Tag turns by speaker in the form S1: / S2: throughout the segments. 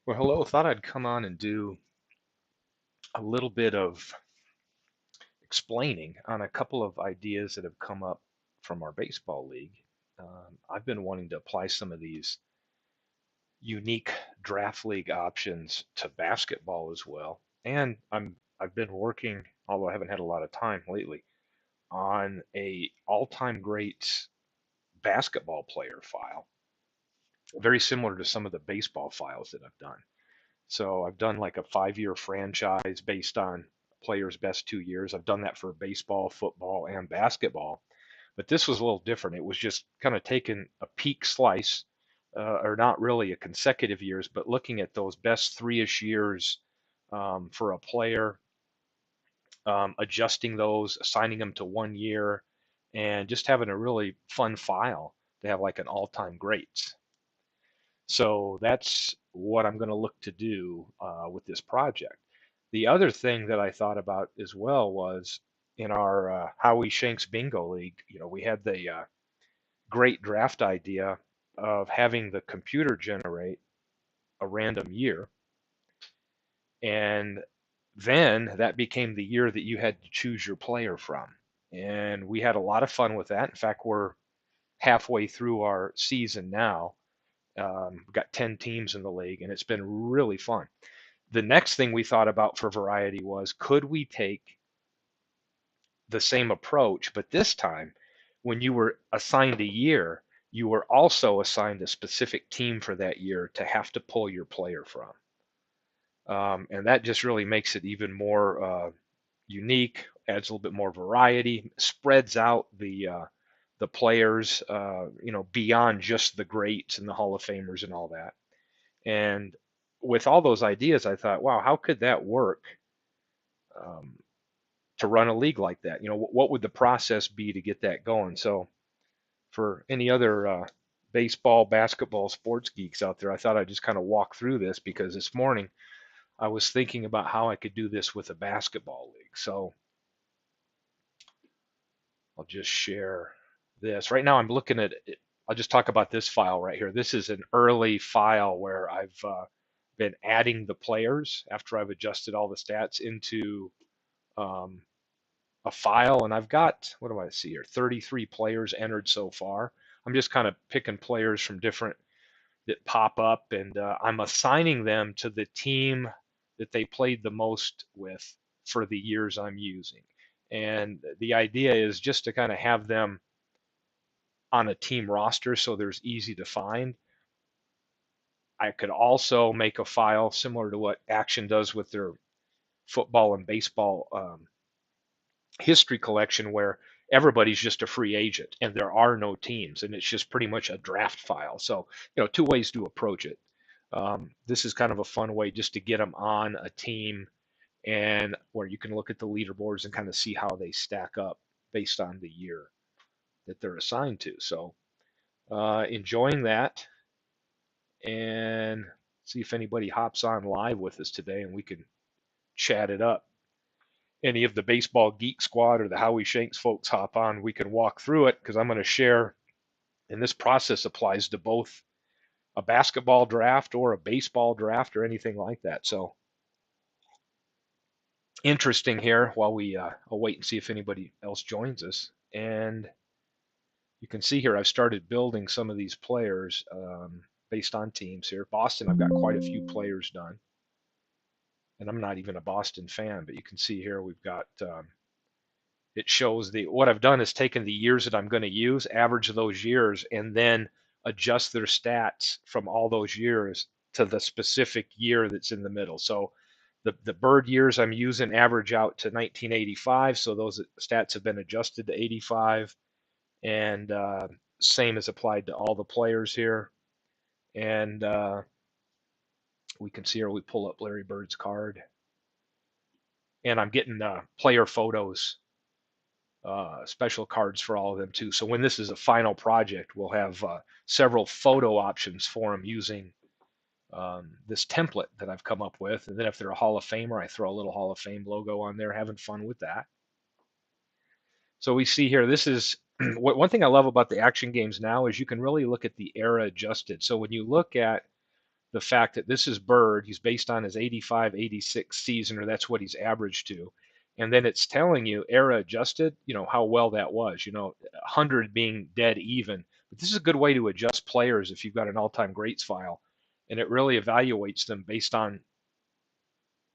S1: Well, hello. Thought I'd come on and do a little bit of explaining on a couple of ideas that have come up from our baseball league. I've been wanting to apply some of these unique draft league options to basketball as well. And I've been working, although I haven't had a lot of time lately, on a all-time greats basketball player file, very similar to some of the baseball files that I've done. So I've done like a 5-year franchise based on players' best 2 years. I've done that for baseball, football, and basketball. But this was a little different. It was just kind of taking a peak slice, or not really a consecutive years, but looking at those best 3-ish years for a player, adjusting those, assigning them to 1 year, and just having a really fun file to have like an all-time greats. So that's what I'm going to look to do with this project. The other thing that I thought about as well was in our Howie Shanks Bingo League, we had the great draft idea of having the computer generate a random year. And then that became the year that you had to choose your player from. And we had a lot of fun with that. In fact, we're halfway through our season now. We've got 10 teams in the league, and it's been really fun. The next thing we thought about for variety was, could we take the same approach, but this time when you were assigned a year, you were also assigned a specific team for that year to have to pull your player from. And that just really makes it even more unique, adds a little bit more variety, spreads out the players, beyond just the greats and the Hall of Famers and all that. And with all those ideas, I thought, wow, how could that work um, to run a league like that? What would the process be to get that going? So for any other baseball, basketball, sports geeks out there, I thought I'd just kind of walk through this because this morning I was thinking about how I could do this with a basketball league. So I'll just share this. Right now I'm looking at it. I'll just talk about this file right here. This is an early file where I've been adding the players after I've adjusted all the stats into um, a file, and I've got, what do I see here, 33 players entered so far. I'm just kind of picking players from different that pop up, and I'm assigning them to the team that they played the most with for the years I'm using. And the idea is just to kind of have them on a team roster so there's easy to find. I could also make a file similar to what Action does with their football and baseball history collection, where everybody's just a free agent and there are no teams, and it's just pretty much a draft file. So, two ways to approach it. This is kind of a fun way just to get them on a team, and where you can look at the leaderboards and kind of see how they stack up based on the year that they're assigned to. So, enjoying that, and see if anybody hops on live with us today and we can chat it up. Any of the baseball geek squad or the Howie Shanks folks hop on, we can walk through it because I'm going to share. And this process applies to both a basketball draft or a baseball draft or anything like that. So interesting here while we I'll wait and see if anybody else joins us. And you can see here I've started building some of these players based on teams here. Boston, I've got quite a few players done. And I'm not even a Boston fan, but you can see here we've got it shows what I've done is taken the years that I'm going to use, average those years, and then adjust their stats from all those years to the specific year that's in the middle. So the bird years I'm using average out to 1985, so those stats have been adjusted to 85, and same is applied to all the players here. And we can see here we pull up Larry Bird's card, and I'm getting player photos, special cards for all of them too. So when this is a final project, we'll have several photo options for them using this template that I've come up with. And then if they're a Hall of Famer, I throw a little Hall of Fame logo on there, having fun with that. So we see here, this is one thing I love about the Action games now is you can really look at the era adjusted. So when you look at the fact that this is Bird. He's based on his 85, 86 season, or that's what he's averaged to. And then it's telling you era adjusted, how well that was, 100 being dead even. But this is a good way to adjust players if you've got an all-time greats file, and it really evaluates them based on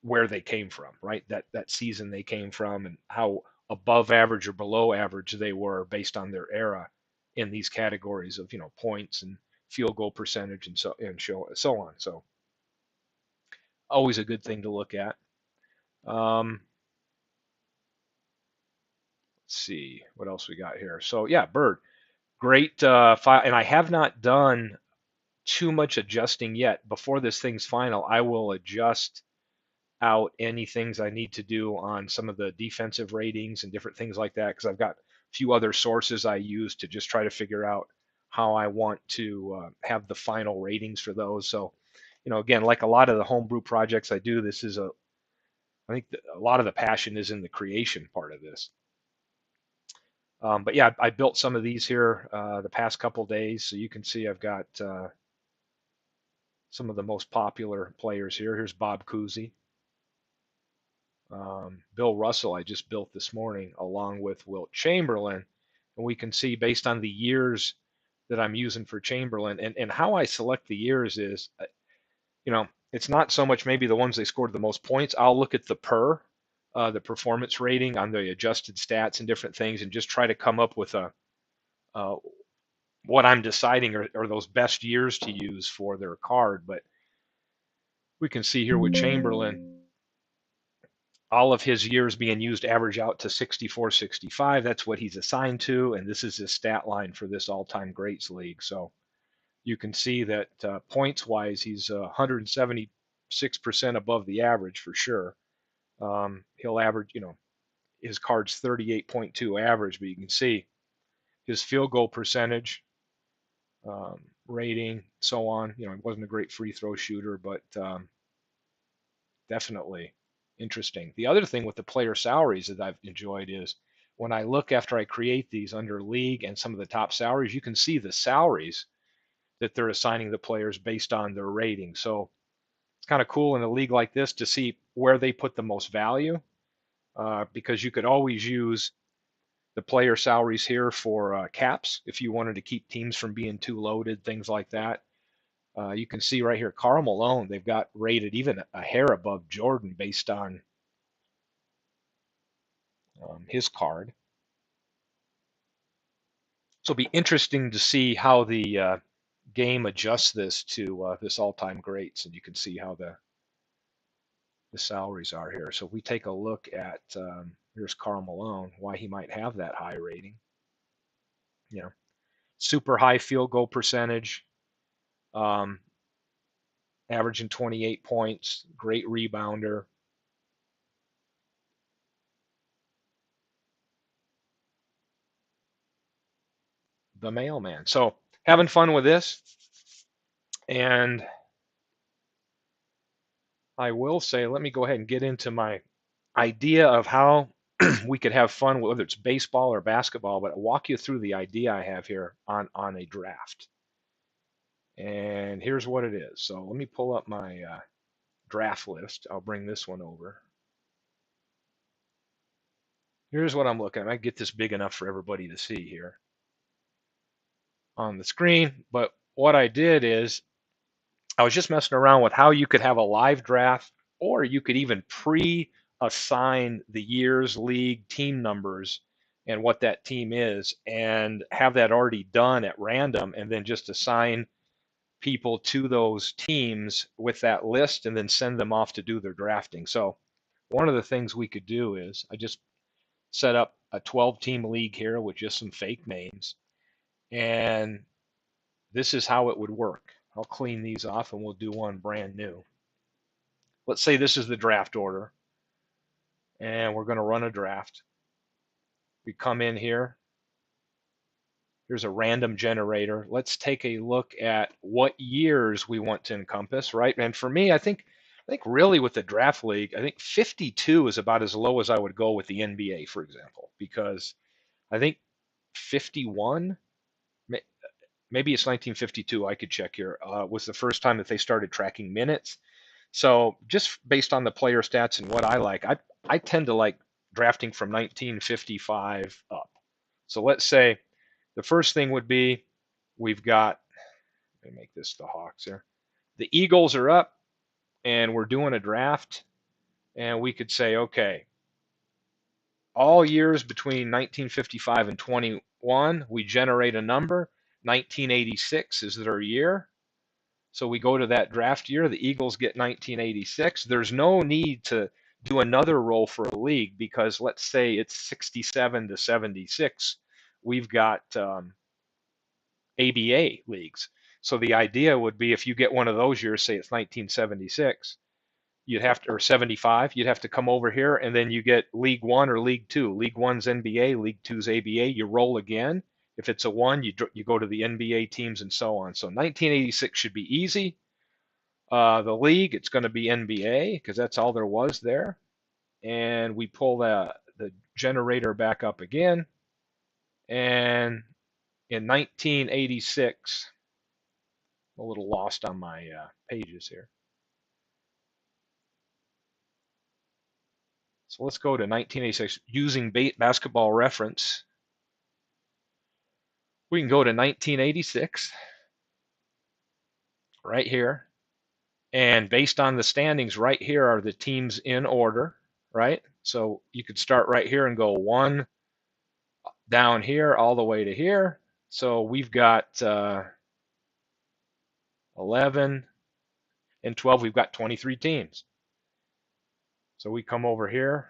S1: where they came from, right? That season they came from and how above average or below average they were based on their era in these categories of, points and field goal percentage and so on. So always a good thing to look at. Let's see what else we got here. So yeah, Bird, great file, and I have not done too much adjusting yet. Before this thing's final, I will adjust out any things I need to do on some of the defensive ratings and different things like that, because I've got a few other sources I use to just try to figure out how I want to have the final ratings for those. So, again, like a lot of the homebrew projects I do, I think a lot of the passion is in the creation part of this. But yeah, I built some of these here the past couple days, so you can see I've got some of the most popular players here. Here's Bob Cousy. Bill Russell I just built this morning along with Wilt Chamberlain, and we can see based on the years that I'm using for Chamberlain and how I select the years is, it's not so much maybe the ones they scored the most points. I'll look at the performance rating on the adjusted stats and different things and just try to come up with what I'm deciding are those best years to use for their card. But we can see here with Chamberlain, all of his years being used average out to 64, 65. That's what he's assigned to, and this is his stat line for this all-time greats league. So you can see that points-wise, he's 176% above the average for sure. He'll average, his card's 38.2 average, but you can see his field goal percentage, rating, so on. He wasn't a great free throw shooter, but definitely interesting. The other thing with the player salaries that I've enjoyed is when I look after I create these under league and some of the top salaries, you can see the salaries that they're assigning the players based on their rating. So it's kind of cool in a league like this to see where they put the most value, because you could always use the player salaries here for caps if you wanted to keep teams from being too loaded, things like that. You can see right here, Karl Malone, they've got rated even a hair above Jordan based on his card. So it'll be interesting to see how the game adjusts this to this all-time greats, and you can see how the salaries are here. So if we take a look at here's Karl Malone, why he might have that high rating. Super high field goal percentage, averaging 28 points, great rebounder. The mailman. So having fun with this. And I will say, let me go ahead and get into my idea of how we could have fun, whether it's baseball or basketball, but I'll walk you through the idea I have here on a draft. And here's what it is. So let me pull up my draft list. I'll bring this one over. Here's what I'm looking at. I get this big enough for everybody to see here on the screen. But what I did is I was just messing around with how you could have a live draft, or you could even pre-assign the years, league, team numbers, and what that team is, and have that already done at random, and then just assign people to those teams with that list, and then send them off to do their drafting. So one of the things we could do is I just set up a 12-team league here with just some fake names, and this is how it would work. I'll clean these off and we'll do one brand new. Let's say this is the draft order, and we're going to run a draft. We come in here. Here's a random generator. Let's take a look at what years we want to encompass, right? And for me, I think really with the draft league, I think 52 is about as low as I would go with the NBA, for example, because I think 51 maybe it's 1952. I could check here. Was the first time that they started tracking minutes. So just based on the player stats and what I like, I tend to like drafting from 1955 up. So let's say the first thing would be we've got, let me make this the Hawks here. The Eagles are up and we're doing a draft, and we could say, okay, all years between 1955 and 21, we generate a number. 1986 is their year. So we go to that draft year. The Eagles get 1986. There's no need to do another roll for a league because let's say it's 67 to 76. We've got ABA leagues. So the idea would be if you get one of those years, say it's 1976, you'd have to, or 75, you'd have to come over here and then you get League One or League Two. League One's NBA, League Two's ABA. You roll again. If it's a one, you go to the NBA teams and so on. So 1986 should be easy. The league, it's going to be NBA because that's all there was there. And we pull the generator back up again. And in 1986, I'm a little lost on my pages here. So let's go to 1986 using basketball reference. We can go to 1986 right here. And based on the standings right here are the teams in order, right? So you could start right here and go one down here all the way to here. So we've got 11 and 12. We've got 23 teams. So we come over here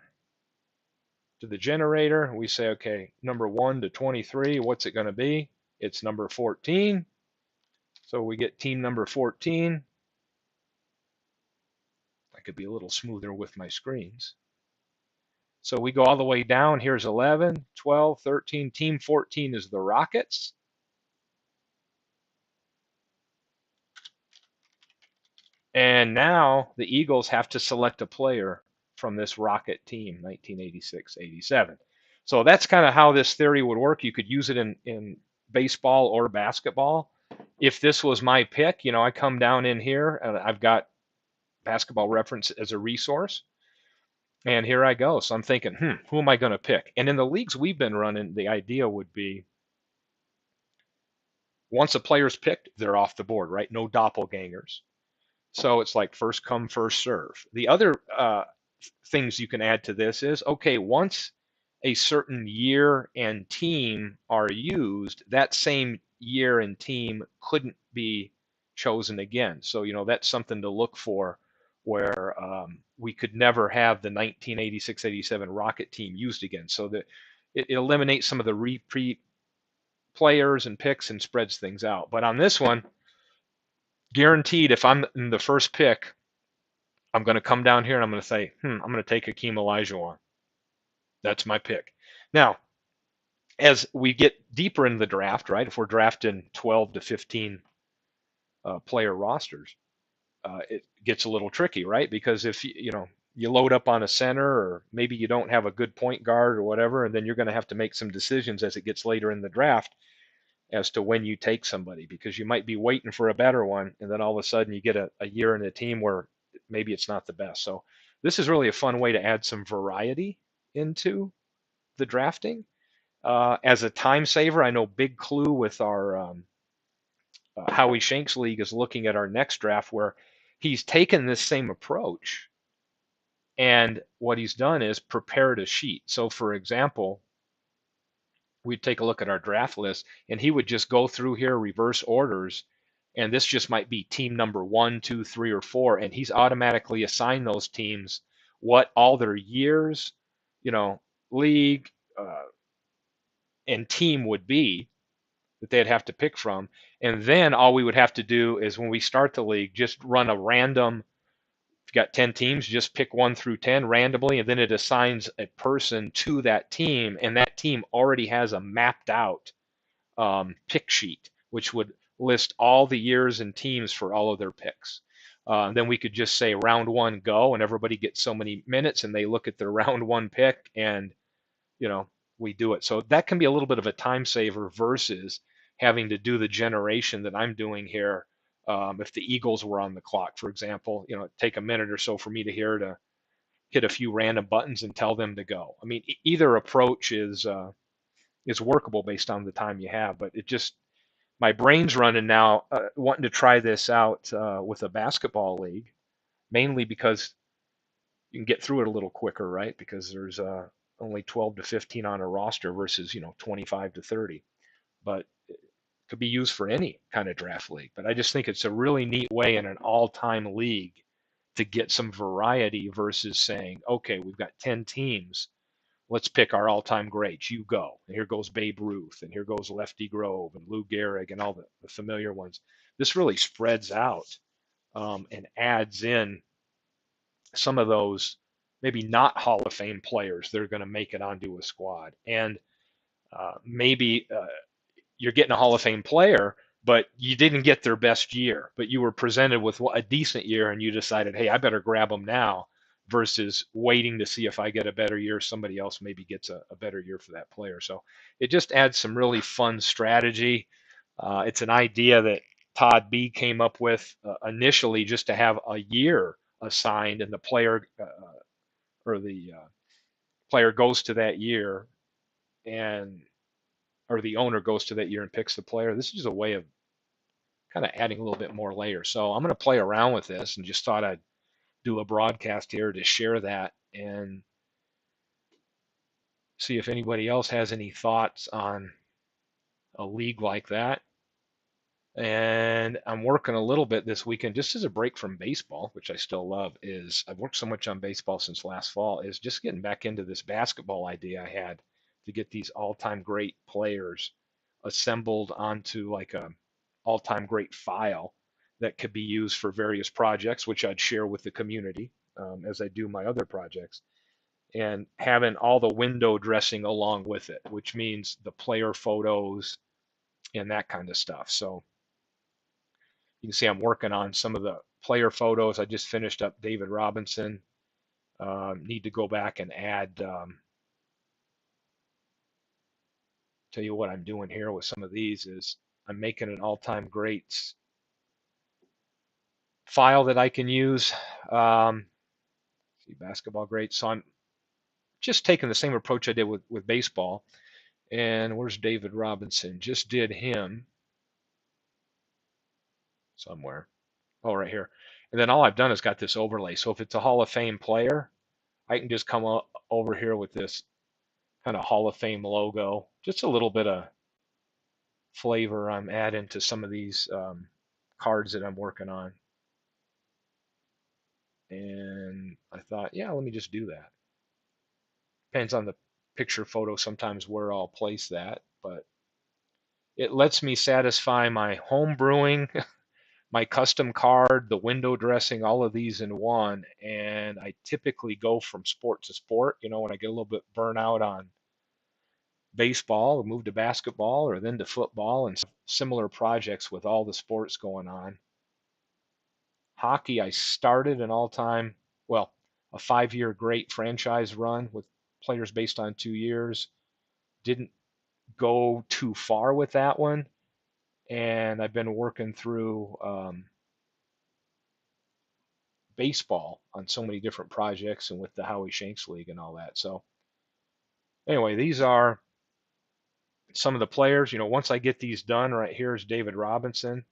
S1: to the generator. And we say, okay, number 1 to 23, what's it going to be? It's number 14. So we get team number 14. I could be a little smoother with my screens. So we go all the way down. Here's 11, 12, 13. Team 14 is the Rockets. And now the Eagles have to select a player from this Rocket team, 1986-87. So that's kind of how this theory would work. You could use it in baseball or basketball. If this was my pick, I come down in here and I've got basketball reference as a resource. And here I go. So I'm thinking, who am I going to pick? And in the leagues we've been running, the idea would be once a player's picked, they're off the board, right? No doppelgangers. So it's like first come, first serve. The other things you can add to this is, okay, once a certain year and team are used, that same year and team couldn't be chosen again. So, that's something to look for where we could never have the 1986-87 Rocket team used again. So that it eliminates some of the repeat players and picks and spreads things out. But on this one, guaranteed, if I'm in the first pick, I'm going to come down here and I'm going to say, I'm going to take Hakeem Olajuwon. That's my pick. Now, as we get deeper in the draft, right, if we're drafting 12 to 15 player rosters, it gets a little tricky, right? Because if you load up on a center, or maybe you don't have a good point guard or whatever, and then you're going to have to make some decisions as it gets later in the draft as to when you take somebody, because you might be waiting for a better one, and then all of a sudden you get a year in a team where maybe it's not the best. So this is really a fun way to add some variety into the drafting. As a time saver, I know Big Clue with our Howie Shanks League is looking at our next draft where he's taken this same approach, and what he's done is prepared a sheet. So for example, we'd take a look at our draft list and he would just go through here, reverse orders, and this just might be team number 1, 2, 3, or 4, and he's automatically assigned those teams what all their years, league and team would be that they'd have to pick from. And then all we would have to do is when we start the league, just run a random, if you got 10 teams, just pick 1 through 10 randomly, and then it assigns a person to that team, and that team already has a mapped out pick sheet, which would list all the years and teams for all of their picks. Then we could just say round 1 go, and everybody gets so many minutes, and they look at their round 1 pick, and we do it. So that can be a little bit of a time saver versus having to do the generation that I'm doing here. If the Eagles were on the clock, for example, take a minute or so for me to hit a few random buttons and tell them to go. I mean, either approach is workable based on the time you have, but it just my brain's running now, wanting to try this out with a basketball league, mainly because you can get through it a little quicker, right? Because there's only 12 to 15 on a roster versus 25 to 30, but it could be used for any kind of draft league. But I just think it's a really neat way in an all-time league to get some variety versus saying, okay, we've got 10 teams. Let's pick our all-time greats. You go. And here goes Babe Ruth, and here goes Lefty Grove, and Lou Gehrig, and all the familiar ones. This really spreads out and adds in some of those maybe not Hall of Fame players that are going to make it onto a squad. And maybe you're getting a Hall of Fame player, but you didn't get their best year, but you were presented with a decent year and you decided, hey, I better grab them now versus waiting to see if I get a better year, somebody else maybe gets a better year for that player. So it just adds some really fun strategy. It's an idea that Todd B came up with initially just to have a year assigned and the player or the player goes to that year and or the owner goes to that year and picks the player. This is a way of kind of adding a little bit more layers. So I'm going to play around with this and just thought I'd do a broadcast here to share that and see if anybody else has any thoughts on a league like that. And I'm working a little bit this weekend just as a break from baseball, which I still love. Is I've worked so much on baseball since last fall, is just getting back into this basketball idea I had to get these all-time great players assembled onto like a all-time great file that could be used for various projects, which I'd share with the community as I do my other projects, and having all the window dressing along with it, which means the player photos and that kind of stuff. So you can see I'm working on some of the player photos. I just finished up David Robinson. Need to go back and add, tell you what I'm doing here with some of these is I'm making an all-time greats file that I can use. See, basketball greats. So I'm just taking the same approach I did with baseball. And where's David Robinson? Just did him somewhere. Oh, right here. And then all I've done is got this overlay. So if it's a Hall of Fame player, I can just come over here with this kind of Hall of Fame logo. Just a little bit of flavor I'm adding to some of these cards that I'm working on. And I thought, yeah, let me just do that. Depends on the picture photo sometimes where I'll place that, but it lets me satisfy my home brewing, my custom card, the window dressing, all of these in one. And I typically go from sport to sport. When I get a little bit burnout on baseball, or move to basketball, or then to football, and similar projects with all the sports going on. Hockey, I started an all-time, well, a 5-year great franchise run with players based on 2 years. Didn't go too far with that one, and I've been working through baseball on so many different projects and with the Howie Shanks League and all that. So anyway, these are some of the players. Once I get these done, right here is David Robinson.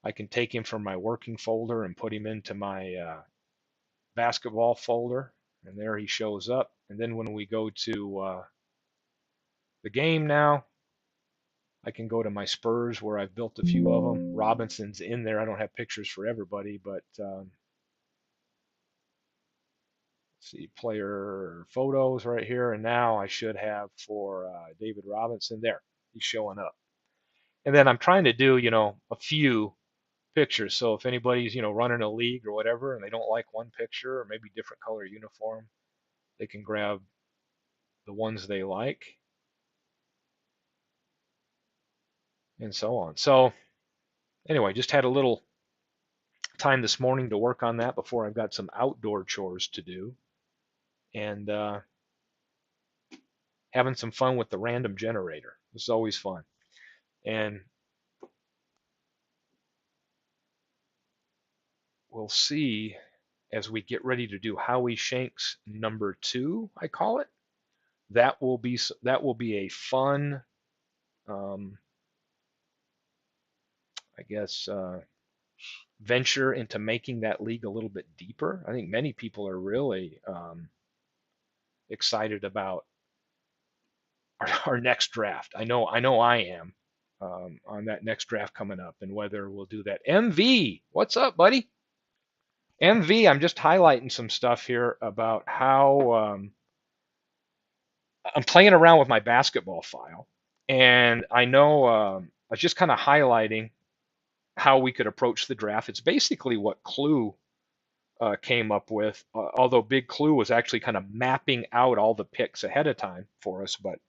S1: I can take him from my working folder and put him into my basketball folder, and there he shows up. And then when we go to the game now, I can go to my Spurs where I've built a few of them. Robinson's in there. I don't have pictures for everybody, but let's see, player photos right here. And now I should have for David Robinson there. He's showing up. And then I'm trying to do, a few pictures. So if anybody's, running a league or whatever, and they don't like one picture or maybe different color uniform, they can grab the ones they like and so on. So anyway, just had a little time this morning to work on that before I've got some outdoor chores to do, and having some fun with the random generator. This is always fun. And we'll see as we get ready to do Howie Shanks number 2, I call it. That will be a fun, um, I guess, venture into making that league a little bit deeper. I think many people are really excited about our next draft. I know I am, on that next draft coming up, and whether we'll do that. MV, what's up, buddy? MV, I'm just highlighting some stuff here about how I'm playing around with my basketball file, and I know I was just kind of highlighting how we could approach the draft. It's basically what Clue came up with, although Big Clue was actually kind of mapping out all the picks ahead of time for us. But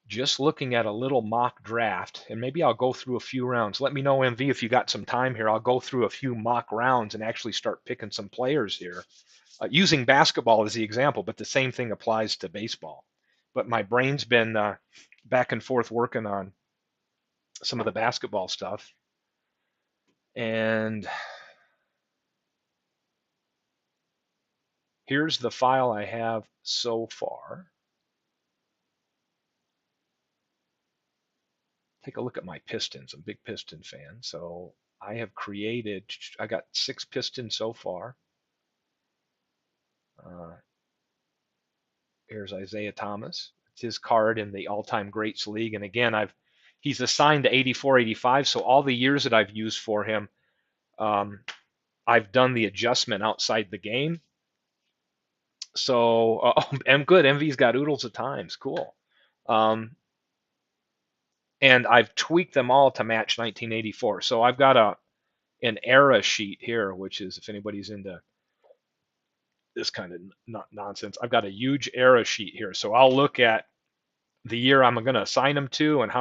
S1: just looking at a little mock draft, and maybe I'll go through a few rounds. Let me know, MV, if you got some time here. I'll go through a few mock rounds and actually start picking some players here, using basketball as the example, but the same thing applies to baseball. But my brain's been back and forth working on some of the basketball stuff. And here's the file I have so far. Take a look at my Pistons. I'm a big Piston fan. So I got 6 Pistons so far. Uh, here's Isaiah Thomas. It's his card in the all-time greats league. And again, he's assigned to 84, 85. So all the years that I've used for him, um, I've done the adjustment outside the game. So I'm good. MV's got oodles of times. Cool. Um, and I've tweaked them all to match 1984. So I've got an era sheet here, which is, if anybody's into this kind of nonsense, I've got a huge era sheet here. So I'll look at the year I'm going to assign them to, and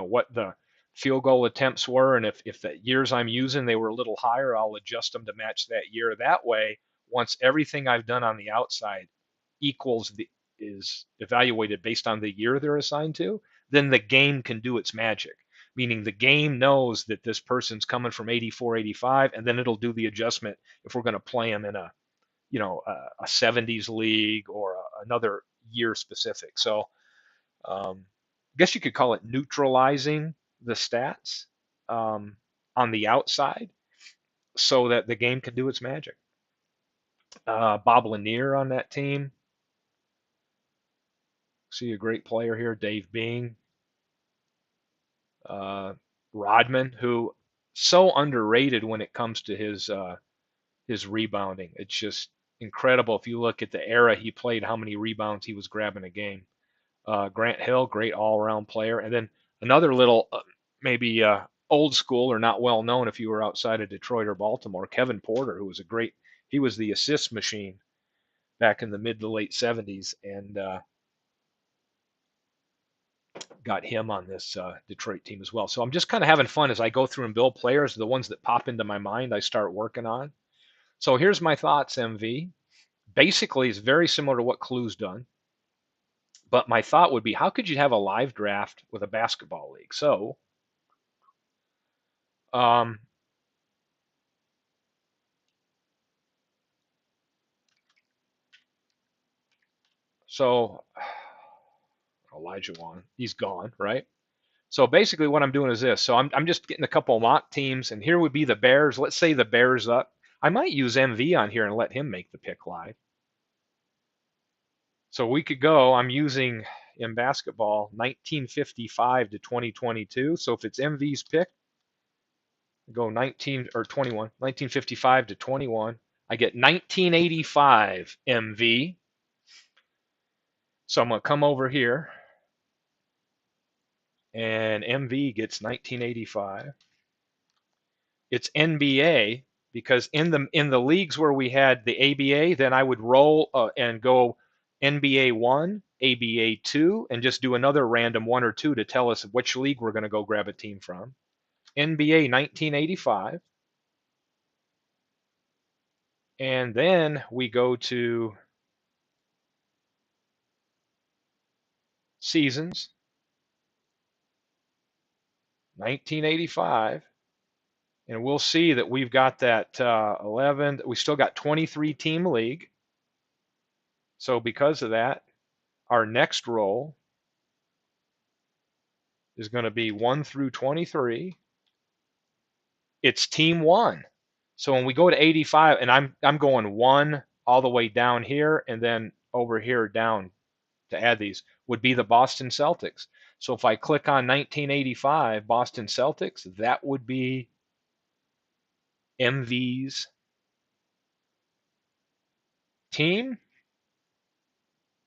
S1: what the field goal attempts were, and if the years I'm using they were a little higher, I'll adjust them to match that year. That way, once everything I've done on the outside equals is evaluated based on the year they're assigned to, then the game can do its magic. Meaning the game knows that this person's coming from 84, 85, and then it'll do the adjustment if we're going to play them in a 70s league or another year specific. So I guess you could call it neutralizing the stats um, on the outside so that the game can do its magic. Bob Lanier on that team. See a great player here, Dave Bing. Rodman, who so underrated when it comes to his rebounding. It's just incredible if you look at the era he played, how many rebounds he was grabbing a game. Grant Hill, great all-around player, and then another little maybe old school or not well known if you were outside of Detroit or Baltimore, Kevin Porter, who was he was the assist machine back in the mid to late 70s, and got him on this Detroit team as well. So I'm just kind of having fun as I go through and build players. The ones that pop into my mind, I start working on. So here's my thoughts, MV. Basically, it's very similar to what Clue's done. But my thought would be, how could you have a live draft with a basketball league? Um, so Elijah Wan, he's gone, right? So basically, what I'm doing is this. So I'm just getting a couple mock teams, and here would be the Bears. Let's say the Bears up. I might use MV on here and let him make the pick live. So we could go. I'm using in basketball 1955 to 2022. So if it's MV's pick, go 19 or 21, 1955 to 21. I get 1985 MV. So I'm gonna come over here, and MV gets 1985. It's NBA because in the leagues where we had the ABA, then I would roll and go NBA 1, ABA 2, and just do another random 1 or 2 to tell us which league we're going to go grab a team from. NBA 1985. And then we go to seasons, 1985, and we'll see that we've got that 11. We still got 23 team league. So because of that, our next roll is going to be 1 through 23. It's team 1. So when we go to 85, and I'm going 1 all the way down here, and then over here down to add these would be the Boston Celtics. So if I click on 1985 Boston Celtics, that would be MV's team,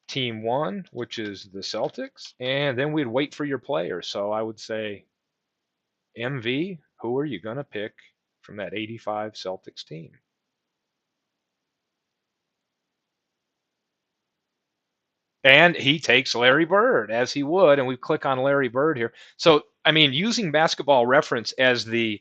S1: team 1, which is the Celtics, and then we'd wait for your players. So I would say, MV, who are you going to pick from that 85 Celtics team? And he takes Larry Bird, as he would, and we click on Larry Bird here. So, I mean, using Basketball Reference as the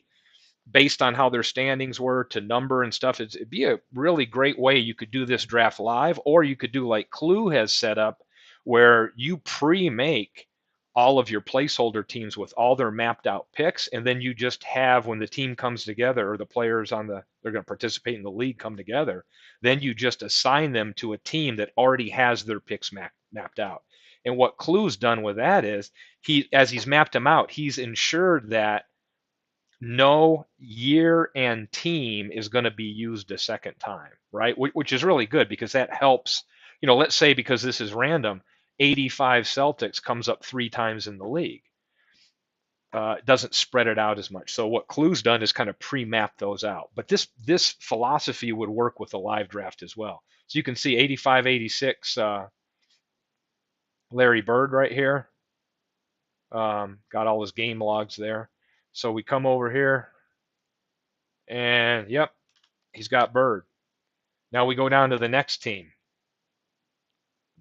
S1: based on how their standings were to number and stuff, it'd be a really great way. You could do this draft live, or you could do like Clue has set up, where you pre-make all of your placeholder teams with all their mapped out picks, and then you just have, when the team comes together, or the players on they're going to participate in the league come together, then you just assign them to a team that already has their picks mapped out. And what Clue's done with that is, as he's mapped them out, he's ensured that no year and team is going to be used a second time, right? Which is really good, because that helps. Let's say, because this is random, 85 Celtics comes up 3 times in the league. It doesn't spread it out as much. So what Clue's done is kind of pre-map those out. But this philosophy would work with the live draft as well. So you can see 85, 86, Larry Bird right here. Got all his game logs there. So we come over here, and yep, he's got Bird. Now we go down to the next team,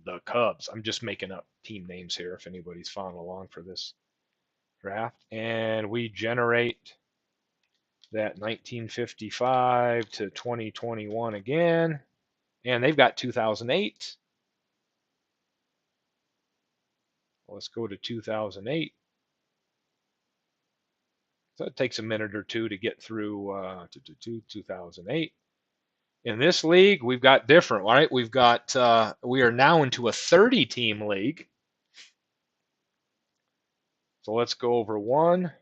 S1: the Cubs. I'm just making up team names here if anybody's following along for this draft. And we generate that 1955 to 2021 again. And they've got 2008. Let's go to 2008. So it takes a minute or two to get through 2008. In this league, we've got different, right? We are now into a 30-team league. So let's go over 1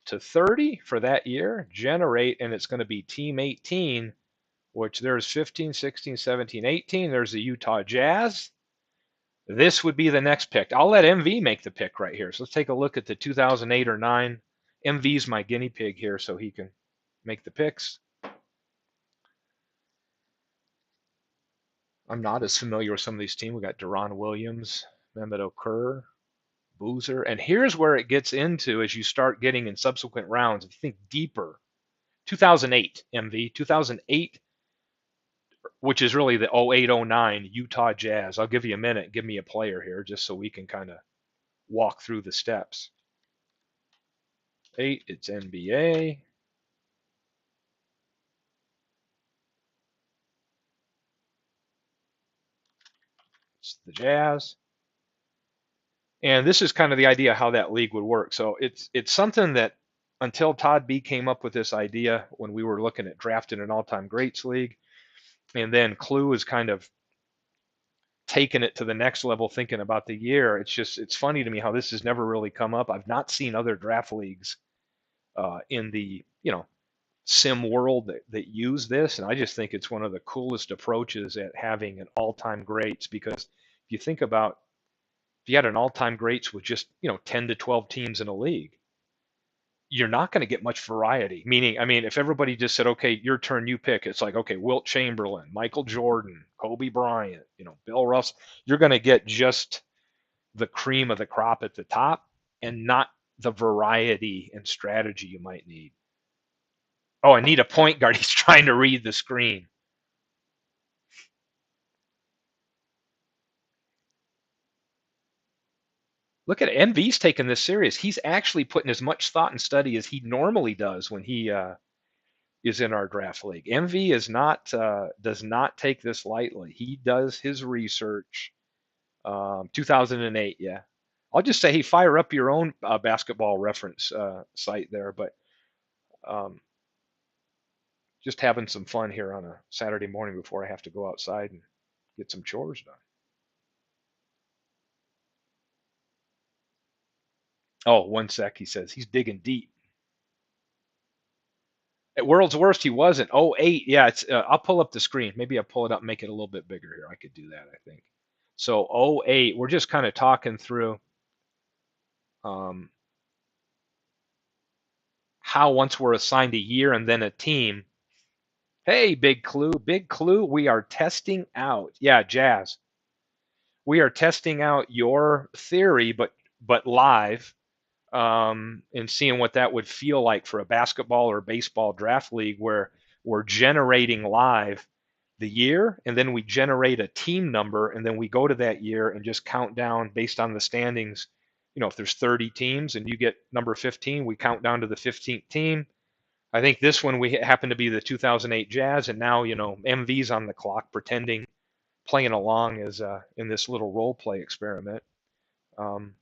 S1: to 30 for that year, generate, and it's going to be team 18, which there's 15, 16, 17, 18. There's the Utah Jazz. This would be the next pick. I'll let MV make the pick right here. So let's take a look at the 2008 or 9. MV's my guinea pig here, so he can make the picks. I'm not as familiar with some of these teams. We got Deron Williams, Mehmet Okur, Boozer. And here's where it gets into, as you start getting in subsequent rounds, if you think deeper. 2008, MV. 2008, which is really the 08-09 Utah Jazz. I'll give you a minute. Give me a player here just so we can kind of walk through the steps. 8, it's NBA. It's the Jazz. And this is kind of the idea how that league would work. So it's something that, until Todd B came up with this idea when we were looking at drafting an all-time greats league, and then Clue is kind of taken it to the next level thinking about the year. It's funny to me how this has never really come up. I've not seen other draft leagues in the sim world that use this, and I just think it's one of the coolest approaches at having an all-time greats, because if you think about, if you had an all-time greats with just 10 to 12 teams in a league, you're not going to get much variety. Meaning, I mean, if everybody just said, okay, your turn, you pick, it's like, okay, Wilt Chamberlain, Michael Jordan, Kobe Bryant, Bill Russell, you're going to get just the cream of the crop at the top, and not the variety and strategy you might need. Oh, I need a point guard. He's trying to read the screen. Look at it. MV's taking this serious. He's actually putting as much thought and study as he normally does when he is in our draft league. MV is not does not take this lightly. He does his research. 2008, yeah. I'll just say, hey, fire up your own basketball reference site there. But um, just having some fun here on a Saturday morning before I have to go outside and get some chores done. Oh, one sec, he says. He's digging deep. At World's Worst, he wasn't. Oh, 08. Yeah, it's. I'll pull up the screen. Maybe I'll pull it up and make it a little bit bigger here. I could do that, I think. So 08, we're just kind of talking through um, how once we're assigned a year and then a team. Hey, big clue, big clue. We are testing out. Yeah, Jazz. We are testing out your theory, but live, and seeing what that would feel like for a basketball or baseball draft league where we're generating live the year and then we generate a team number and then we go to that year and just count down based on the standings. If there's 30 teams and you get number 15, we count down to the 15th team. I think this one we happen to be the 2008 Jazz, and now MV's on the clock, pretending, playing along as in this little role play experiment. Um,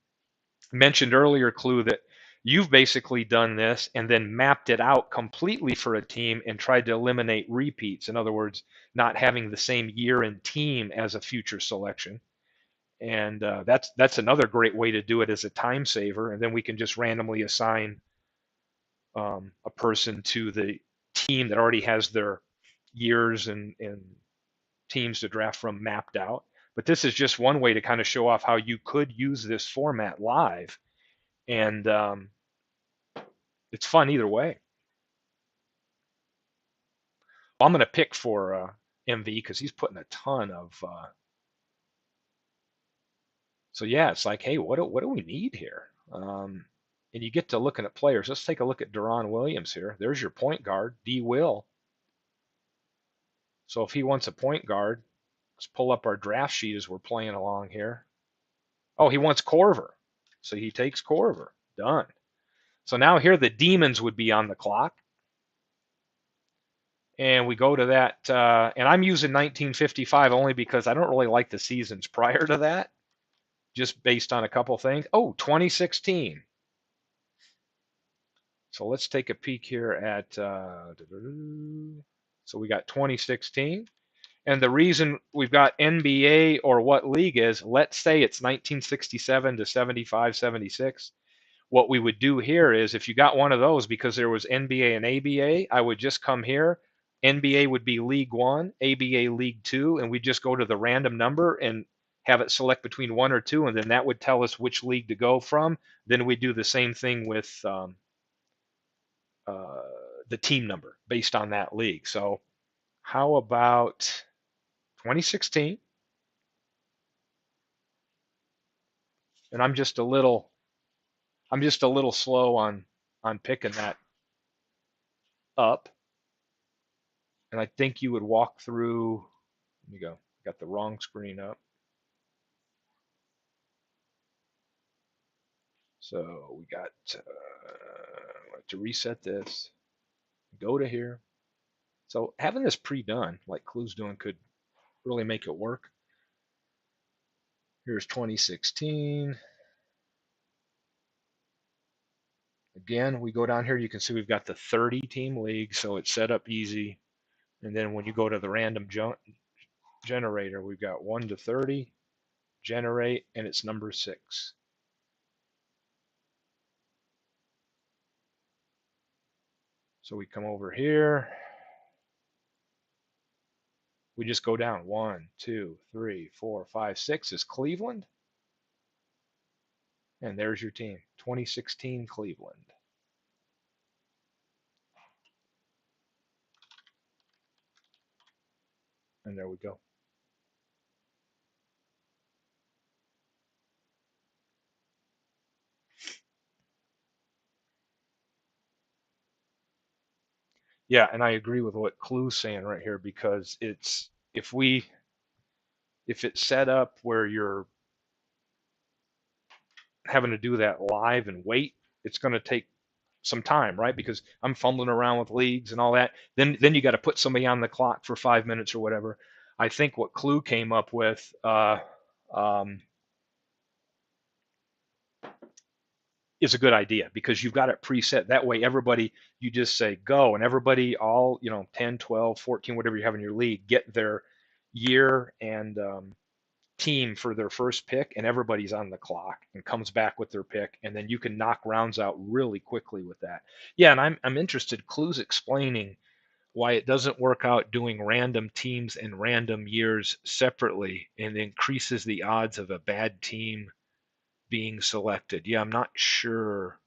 S1: Mentioned earlier, Clue, that you've basically done this and then mapped it out completely for a team and tried to eliminate repeats. In other words, not having the same year and team as a future selection. And that's another great way to do it as a time saver. And then we can just randomly assign a person to the team that already has their years and teams to draft from mapped out. But this is just one way to kind of show off how you could use this format live. And it's fun either way. Well, I'm going to pick for MV because he's putting a ton of. So yeah, it's like, hey, what do we need here? And you get to looking at players. Let's take a look at Deron Williams here. There's your point guard, D. Will. So if he wants a point guard, let's pull up our draft sheet as we're playing along here. Oh, he wants Korver. So he takes Korver. Done. So now here the Demons would be on the clock. And we go to that, and I'm using 1955 only because I don't really like the seasons prior to that, just based on a couple things. Oh, 2016. So let's take a peek here at, so we got 2016. And the reason we've got NBA or what league is, let's say it's 1967 to 75, 76. What we would do here is if you got one of those, because there was NBA and ABA, I would just come here. NBA would be League One, ABA League Two, and we just go to the random number and have it select between one or two, and then that would tell us which league to go from. Then we do the same thing with uh, the team number based on that league. So how about 2016? And I'm just a little slow on picking that up. And I think you would walk through. Let me go. Got the wrong screen up. So we got to reset this. Go to here. So having this pre-done, like Clue's doing, could really make it work. Here's 2016. Again, we go down here. You can see we've got the 30-team league, so it's set up easy. And then when you go to the random generator, we've got 1 to 30, generate, and it's number 6. So we come over here. We just go down 1, 2, 3, 4, 5, 6 is Cleveland. And there's your team, 2016 Cleveland. And there we go. Yeah, and I agree with what Clue's saying right here, because it's if it's set up where you're having to do that live and wait, it's going to take some time, right? Because I'm fumbling around with leagues and all that. Then you got to put somebody on the clock for 5 minutes or whatever. I think what Clue came up with, um, is a good idea because you've got it preset. That way, everybody, you just say go, and everybody, all, 10, 12, 14, whatever you have in your league, get their year and team for their first pick, and everybody's on the clock and comes back with their pick, and then you can knock rounds out really quickly with that. Yeah, and I'm interested. Clue's explaining why it doesn't work out doing random teams and random years separately and increases the odds of a bad team being selected. Yeah, I'm not sure.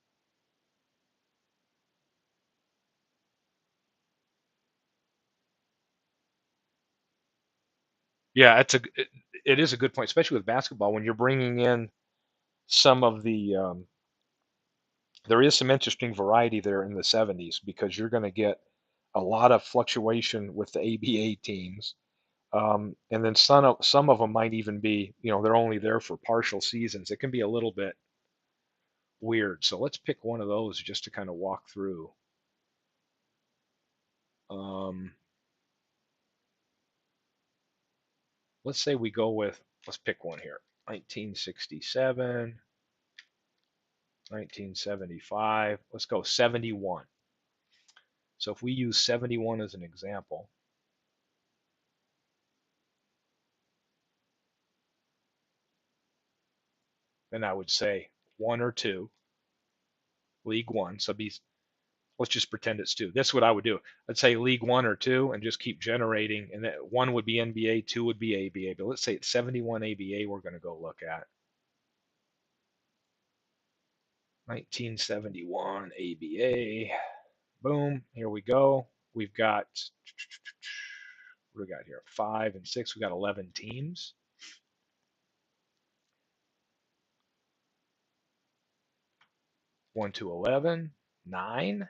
S1: Yeah, it is a good point, especially with basketball when you're bringing in some of the there is some interesting variety there in the 70s because you're going to get a lot of fluctuation with the ABA teams. And then some of them might even be, they're only there for partial seasons. It can be a little bit weird. So let's pick one of those just to kind of walk through. Um, let's say we go with, let's pick one here. 1967, 1975. Let's go 71. So if we use 71 as an example, then I would say one or two, League One. So be let's just pretend it's two. That's what I would do. Let's say League One or two, and just keep generating. And that one would be NBA, two would be ABA. But let's say it's 71 ABA. We're going to go look at 1971 ABA. Boom. Here we go. We've got what do we got here? 5 and 6. We got 11 teams. 1 to 11. 9.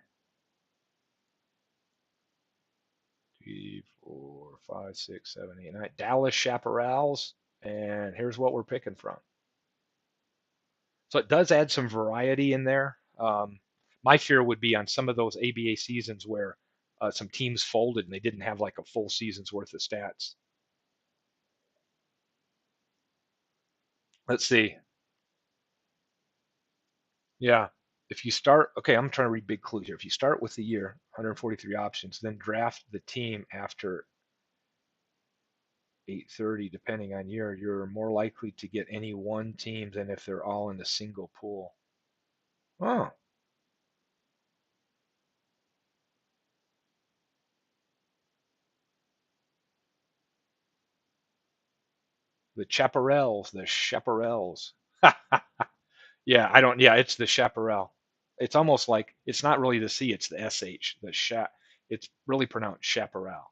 S1: 3, 4, 5, 6, 7, 8, 9. Dallas Chaparrals. And here's what we're picking from. So it does add some variety in there. My fear would be on some of those ABA seasons where some teams folded and they didn't have like a full season's worth of stats. Let's see. Yeah. If you start, okay, I'm trying to read big clues here. If you start with the year, 143 options, then draft the team after 830, depending on year, you're more likely to get any one team than if they're all in a single pool. Oh, the Chaparrals, the Chaparrals. Yeah, I don't. Yeah, it's the chaparral. It's almost like it's not really the C, it's the SH. The cha. It's really pronounced chaparral.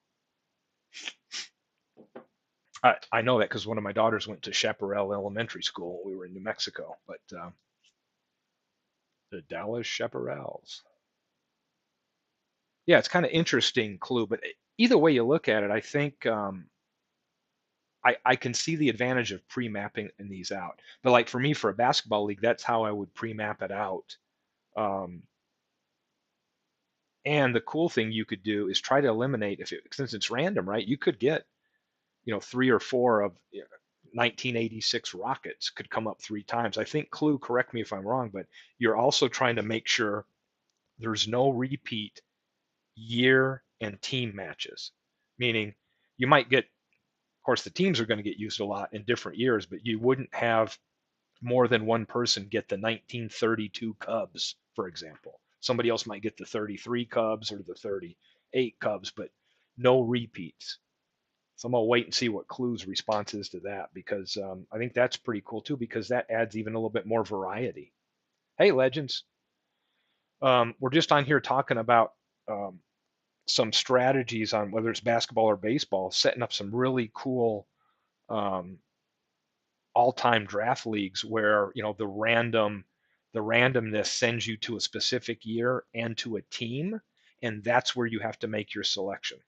S1: I know that because one of my daughters went to Chaparral Elementary School. We were in New Mexico, but the Dallas Chaparrals. Yeah, it's kind of interesting clue, but either way you look at it, I think I can see the advantage of pre-mapping these out. But like for me, for a basketball league, that's how I would pre-map it out. Um, And the cool thing you could do is try to eliminate since it's random, right? You could get, 3 or 4 of 1986 Rockets could come up 3 times. I think Clue, correct me if I'm wrong, but you're also trying to make sure there's no repeat year and team matches. Meaning you might get, of course, the teams are going to get used a lot in different years, but you wouldn't have more than one person get the 1932 Cubs, for example. Somebody else might get the 33 Cubs or the 38 Cubs, but no repeats. So I'm gonna wait and see what Clue's response is to that because I think that's pretty cool too because that adds even a little bit more variety. Hey, legends, we're just on here talking about um, some strategies on whether it's basketball or baseball, setting up some really cool um, all-time draft leagues where the randomness sends you to a specific year and to a team, and that's where you have to make your selection.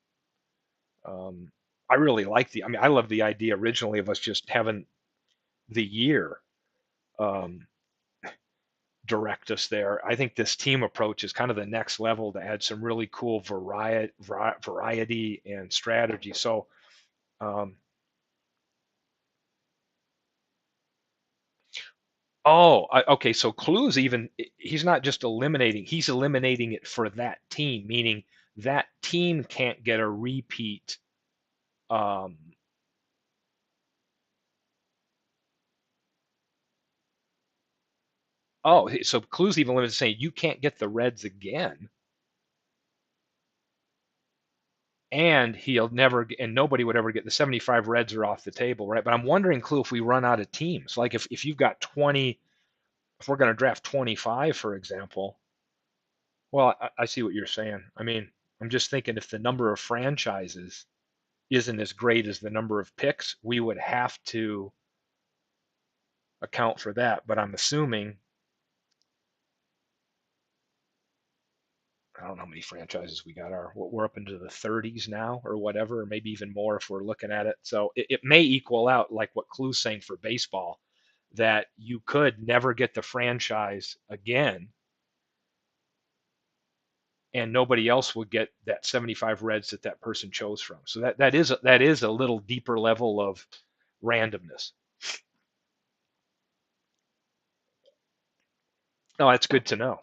S1: um, I really like I love the idea originally of us just having the year um, direct us there. I think this team approach is kind of the next level to add some really cool variety and strategy. So um, Okay. So clues even he's not just eliminating; he's eliminating it for that team, meaning that team can't get a repeat. Um, so clues even limited saying you can't get the Reds again, and he'll never, and nobody would ever get the 75 Reds are off the table, right? But I'm wondering, Clue, if we run out of teams, like if you've got 20, if we're going to draft 25, for example. Well, I see what you're saying. I mean, I'm just thinking if the number of franchises isn't as great as the number of picks, we would have to account for that. But I'm assuming, I don't know how many franchises we got. We're up into the 30s now, or whatever, or maybe even more if we're looking at it. So it may equal out like what Clue's saying for baseball, that you could never get the franchise again, and nobody else would get that 75 Reds that that person chose from. So that is a little deeper level of randomness. No, that's good to know.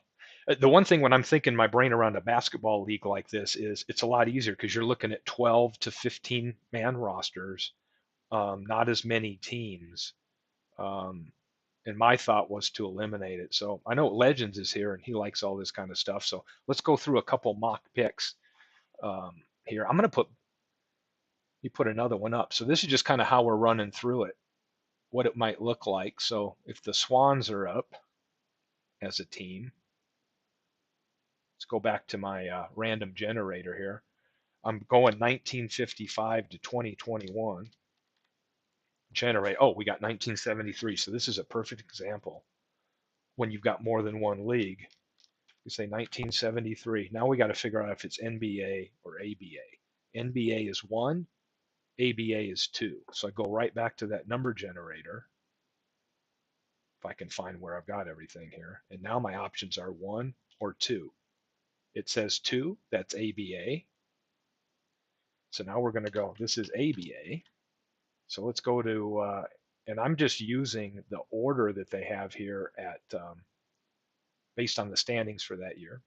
S1: The one thing when I'm thinking my brain around a basketball league like this is it's a lot easier because you're looking at 12 to 15 man rosters, not as many teams. Um, and my thought was to eliminate it. So I know Legends is here and he likes all this kind of stuff. So let's go through a couple mock picks here. I'm going to put another one up. So this is just kind of how we're running through it, what it might look like. So if the Swans are up as a team, let's go back to my random generator here. I'm going 1955 to 2021. Generate. Oh, we got 1973. So this is a perfect example when you've got more than one league. You say 1973. Now we got to figure out if it's NBA or ABA. NBA is 1, ABA is 2. So I go right back to that number generator if I can find where I've got everything here. And now my options are 1 or 2. It says 2, that's ABA. So now we're going to go, this is ABA. So let's go to, and I'm just using the order that they have here at, based on the standings for that year.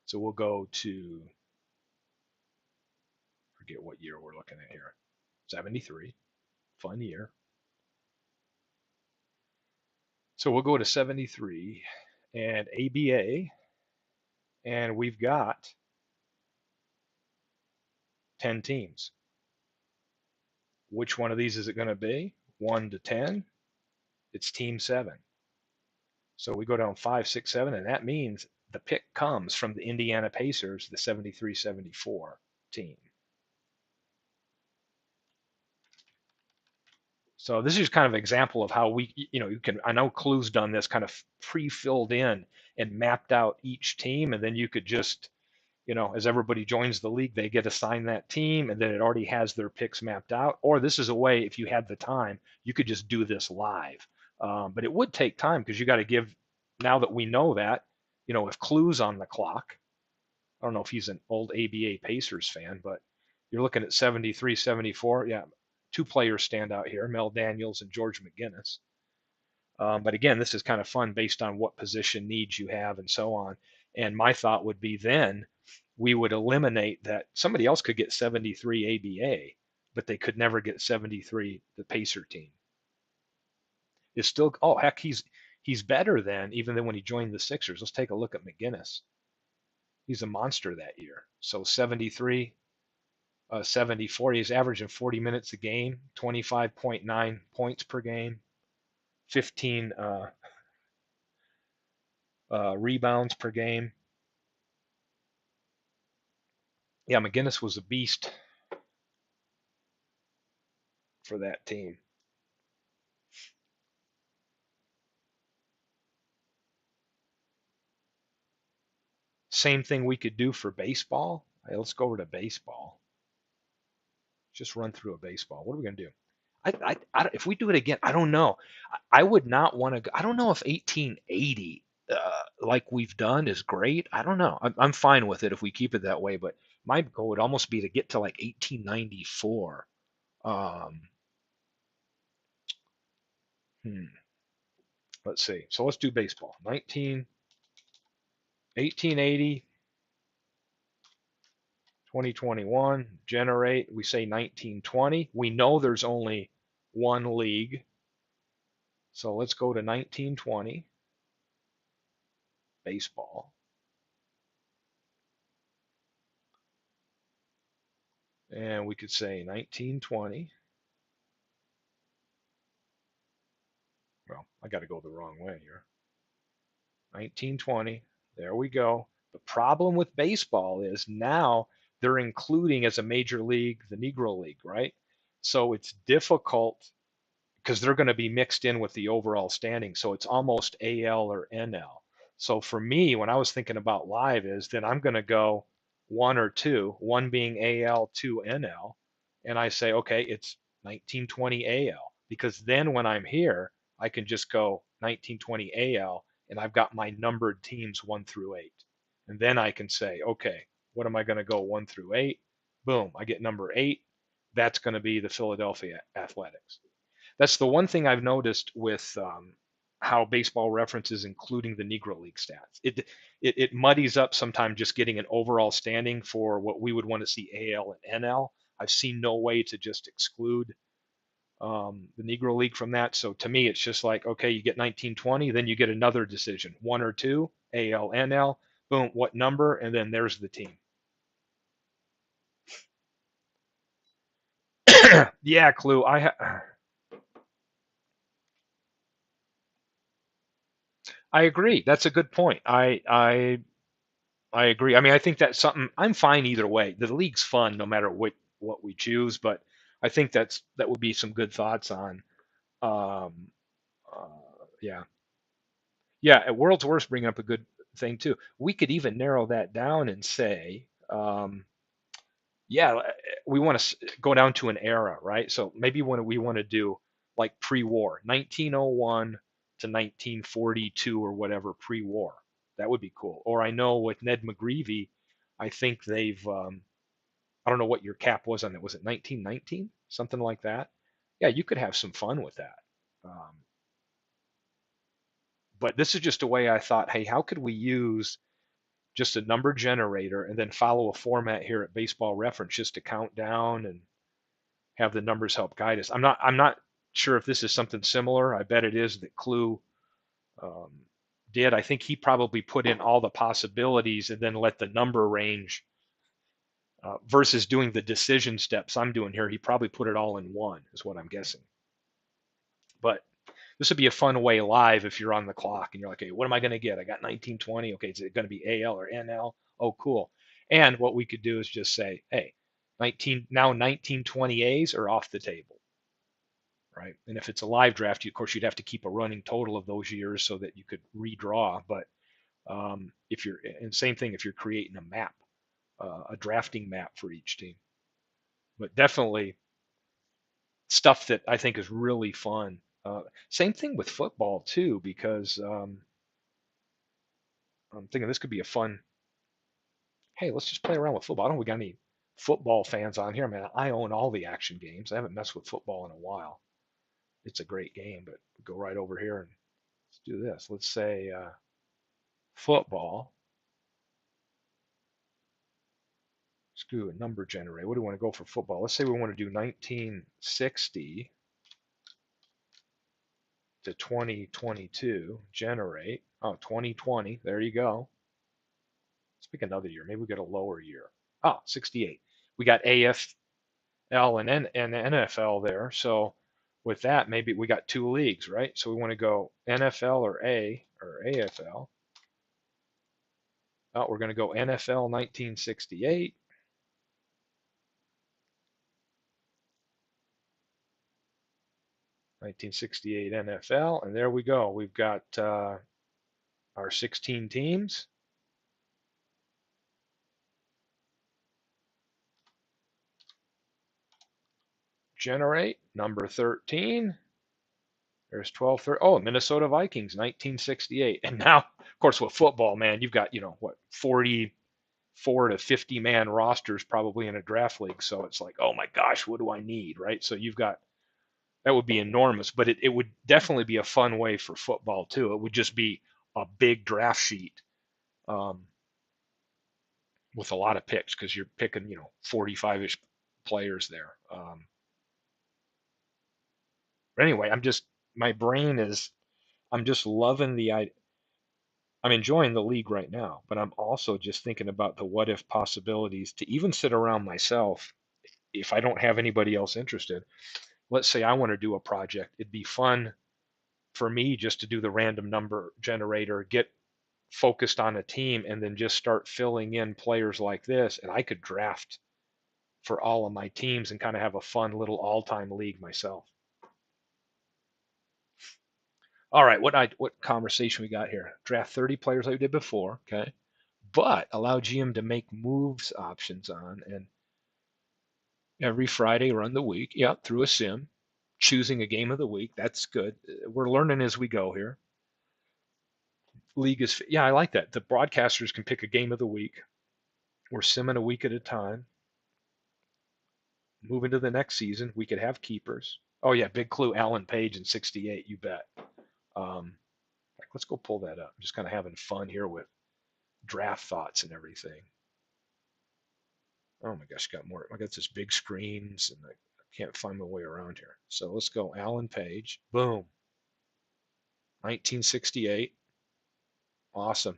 S1: So we'll go to, forget what year we're looking at here, 73, fun year. So we'll go to 73 and ABA, and we've got 10 teams. Which one of these is it going to be? 1 to 10? It's team 7. So we go down 5, 6, 7, and that means the pick comes from the Indiana Pacers, the 73-74 team. So this is kind of an example of how we, you can, I know Clue's done this kind of pre-filled in and mapped out each team, and then you could just, as everybody joins the league, they get assigned that team, and then it already has their picks mapped out. Or this is a way, if you had the time, you could just do this live. But it would take time because you got to give, now that we know that, if Clue's on the clock, I don't know if he's an old ABA Pacers fan, but you're looking at 73, 74. Yeah, two players stand out here, Mel Daniels and George McGinnis. But again, this is kind of fun based on what position needs you have and so on. And my thought would be then we would eliminate that somebody else could get 73 ABA, but they could never get 73 the Pacer team. Is still, oh heck, he's better than even than when he joined the Sixers. Let's take a look at McGinnis. He's a monster that year. So 73, 74. He's averaging 40 minutes a game, 25.9 points per game, 15 rebounds per game. Yeah, McGinnis was a beast for that team. Same thing we could do for baseball. Hey, let's go over to baseball. Just run through a baseball. What are we going to do? If we do it again, I don't know. I would not want to. I don't know if 1880, like we've done, is great. I don't know. I'm fine with it if we keep it that way. But my goal would almost be to get to like 1894. Um, Let's see. So let's do baseball. 1880, 2021, generate. We say 1920. We know there's only one league. So let's go to 1920, baseball. And we could say 1920. Well, I got to go the wrong way here. 1920. There we go. The problem with baseball is now they're including as a major league the Negro League, right? So it's difficult because they're going to be mixed in with the overall standing. So it's almost AL or NL. So for me, when I was thinking about live, is then I'm going to go one or two, one being AL, two NL, and I say, okay, it's 1920 AL because then when I'm here, I can just go 1920 AL and I've got my numbered teams 1 through 8. And then I can say, okay, what am I going to go 1 through 8? Boom, I get number 8. That's going to be the Philadelphia Athletics. That's the one thing I've noticed with how Baseball Reference is including the Negro League stats. It muddies up sometimes just getting an overall standing for what we would want to see AL and NL. I've seen no way to just exclude the Negro League from that. So to me, it's just like, okay, you get 1920, then you get another decision, one or two, AL, NL, boom, what number, and then there's the team. Yeah, Clue. I agree. That's a good point. I agree. I mean, I think that's something I'm fine either way. The league's fun no matter what we choose, but I think that would be some good thoughts on. Um, yeah, yeah. At World's Worst, bring up a good thing too. We could even narrow that down and say, yeah, we want to go down to an era, right? So maybe when we want to do like pre-war, 1901 to 1942 or whatever pre-war, that would be cool. Or I know with Ned McGreevy, I think they've I don't know what your cap was on it. Was it 1919? Something like that. Yeah, you could have some fun with that. Um, but this is just a way I thought, hey, how could we use just a number generator and then follow a format here at Baseball Reference just to count down and have the numbers help guide us. I'm not sure if this is something similar. I bet it is that Clue um, did. I think he probably put in all the possibilities and then let the number range versus doing the decision steps I'm doing here. He probably put it all in one, is what I'm guessing. But this would be a fun way live if you're on the clock and you're like, hey, what am I going to get? I got 1920. Okay, is it going to be AL or NL? Oh, cool. And what we could do is just say, hey, 1920As are off the table, right? And if it's a live draft, of course, you'd have to keep a running total of those years so that you could redraw. But if you're, and same thing if you're creating a map, a drafting map for each team. But definitely stuff that I think is really fun. Same thing with football too, because I'm thinking this could be a fun. Hey, let's just play around with football. I don't know if we got any football fans on here, man. I own all the action games. I haven't messed with football in a while. It's a great game, but go right over here and let's do this. Let's say football. Let's do a number generator. What do we want to go for football? Let's say we want to do 1960 to 2022. Generate. Oh, 2020. There you go. Let's pick another year. Maybe we get a lower year. Oh, 68. We got AFL and NFL there. So with that, maybe we got two leagues, right? So we want to go NFL or AFL. Oh, we're going to go NFL 1968. 1968 NFL, and there we go. We've got our 16 teams. Generate number 13. There's 12, 13. Oh, Minnesota Vikings, 1968. And now, of course, with football, man, you've got, what, 44 to 50 man rosters probably in a draft league. So it's like, oh my gosh, what do I need, right? So you've got That would be enormous, but it would definitely be a fun way for football too. It would just be a big draft sheet, um, with a lot of picks because you're picking, 45-ish players there. But anyway, my brain is, I'm just loving the idea. I'm enjoying the league right now, but I'm also just thinking about the what if possibilities to even sit around myself if I don't have anybody else interested. Let's say I want to do a project. It'd be fun for me just to do the random number generator, get focused on a team, and then just start filling in players like this. And I could draft for all of my teams and kind of have a fun little all-time league myself. All right, what conversation we got here? Draft 30 players like we did before, okay? But allow GM to make moves options on, and every Friday run the week. Yep, through a sim, choosing a game of the week. That's good. We're learning as we go here. League is, yeah, I like that. The broadcasters can pick a game of the week. We're simming a week at a time. Moving to the next season, we could have keepers. Oh yeah, big clue, Alan Page in '68. You bet. Let's go pull that up. I'm just kind of having fun here with draft thoughts and everything. Oh my gosh, got more. I got this big screens and I can't find my way around here. So let's go Alan Page. Boom. 1968. Awesome.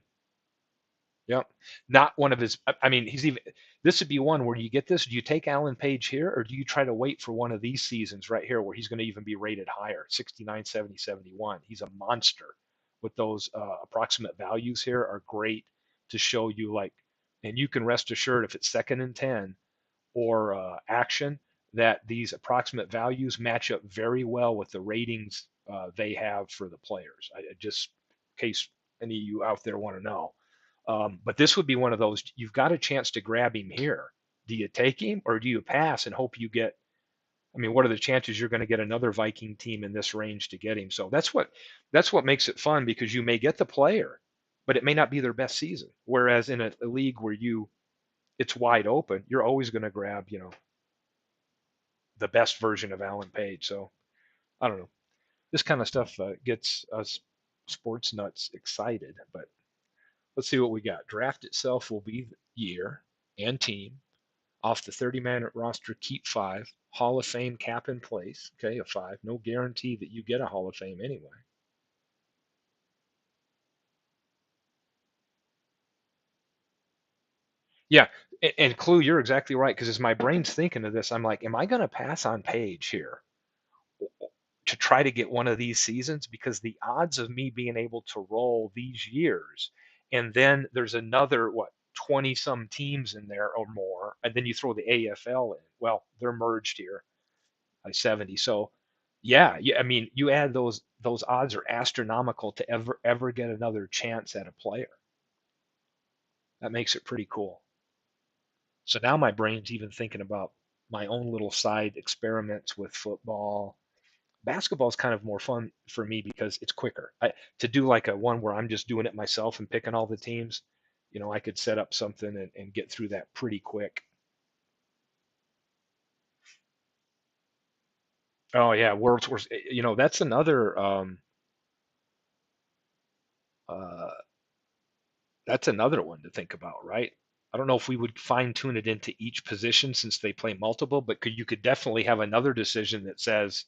S1: Yep. Not one of his, I mean, he's even, this would be one where you get this. Do you take Alan Page here or do you try to wait for one of these seasons right here where he's going to even be rated higher? 69, 70, 71. He's a monster with those approximate values here are great to show you like, and you can rest assured if it's second and 10 or action, that these approximate values match up very well with the ratings they have for the players. Just in case any of you out there want to know. But this would be one of those, you've got a chance to grab him here. Do you take him or do you pass and hope you get, I mean, what are the chances you're going to get another Viking team in this range to get him? So that's what makes it fun because you may get the player, but it may not be their best season. Whereas in a league where it's wide open, you're always going to grab, the best version of Alan Page. So I don't know. This kind of stuff gets us sports nuts excited. But let's see what we got. Draft itself will be year and team. Off the 30-man roster, keep 5. Hall of Fame cap in place. Okay, a 5. No guarantee that you get a Hall of Fame anyway. Yeah, and Clue, you're exactly right. Because as my brain's thinking of this, I'm like, am I going to pass on Page here to try to get one of these seasons? Because the odds of me being able to roll these years, and then there's another, what, 20 some teams in there or more, and then you throw the AFL in. Well, they're merged here by 70. So, yeah, I mean, you add those odds are astronomical to ever get another chance at a player. That makes it pretty cool. So now my brain's even thinking about my own little side experiments with football. Basketball is kind of more fun for me because it's quicker. To do like a one where I'm just doing it myself and picking all the teams, I could set up something and get through that pretty quick. Oh yeah, World's Wars. That's another uh, that's another one to think about, right? I don't know if we would fine tune it into each position since they play multiple, but you could definitely have another decision that says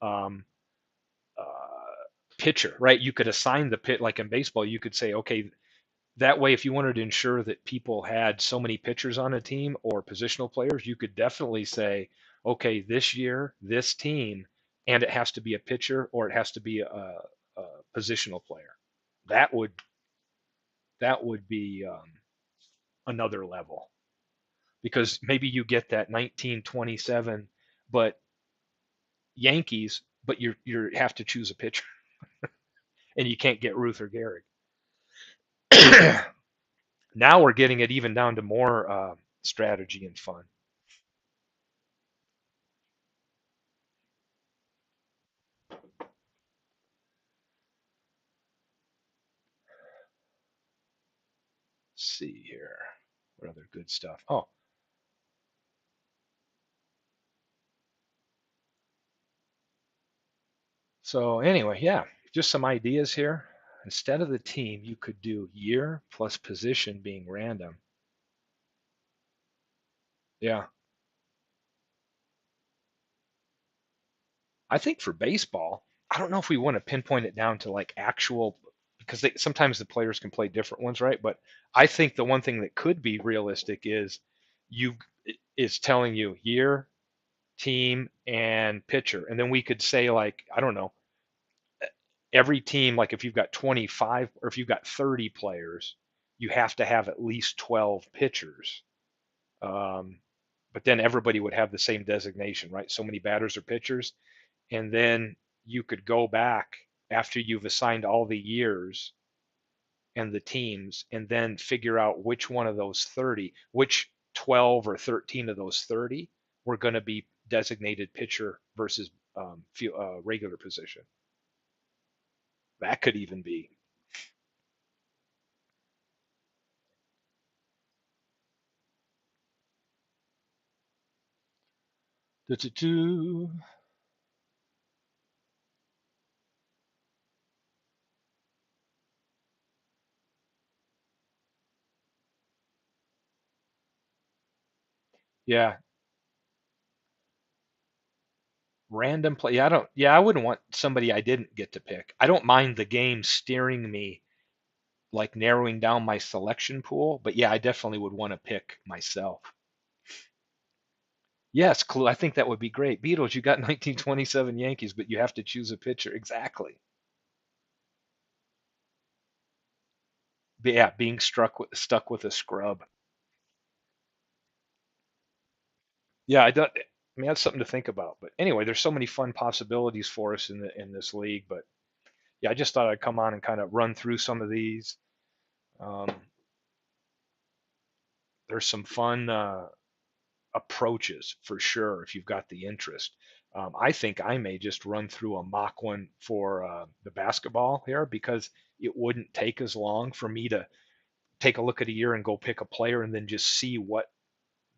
S1: um, uh, pitcher, right? You could assign the pit like in baseball. You could say, okay, that way, if you wanted to ensure that people had so many pitchers on a team or positional players, you could definitely say, okay, this year, this team, and it has to be a pitcher or it has to be a positional player. That would that would be another level because maybe you get that 1927, but Yankees, but you have to choose a pitcher and you can't get Ruth or Gehrig. Now we're getting it even down to more strategy and fun. Let's see here. What other good stuff? Oh, So anyway, yeah, just some ideas here. Instead of the team, you could do year plus position being random. Yeah, I think for baseball, I don't know if we want to pinpoint it down to like actual, because sometimes the players can play different ones, right? But I think the one thing that could be realistic you is telling you year, team, and pitcher, and then we could say like I don't know, every team, like if you've got 25 or if you've got 30 players, you have to have at least 12 pitchers. Um, but then everybody would have the same designation, right? So many batters or pitchers, and then you could go back after you've assigned all the years and the teams and then figure out which one of those 30, which 12 or 13 of those 30 were going to be designated pitcher versus regular position. That could even be. Do-do-do. Yeah, random play. Yeah, I don't. Yeah, I wouldn't want somebody I didn't get to pick. I don't mind the game steering me, like narrowing down my selection pool, but yeah, I definitely would want to pick myself. Yes, Clue. I think that would be great. Beatles, you got 1927 Yankees, but you have to choose a pitcher. Exactly. But yeah, being stuck with a scrub. Yeah, I don't. I mean, that's something to think about. But anyway, there's so many fun possibilities for us in this league. But yeah, I just thought I'd come on and kind of run through some of these. Um, there's some fun approaches for sure if you've got the interest. I think I may just run through a mock one for the basketball here because it wouldn't take as long for me to take a look at a year and go pick a player and then just see what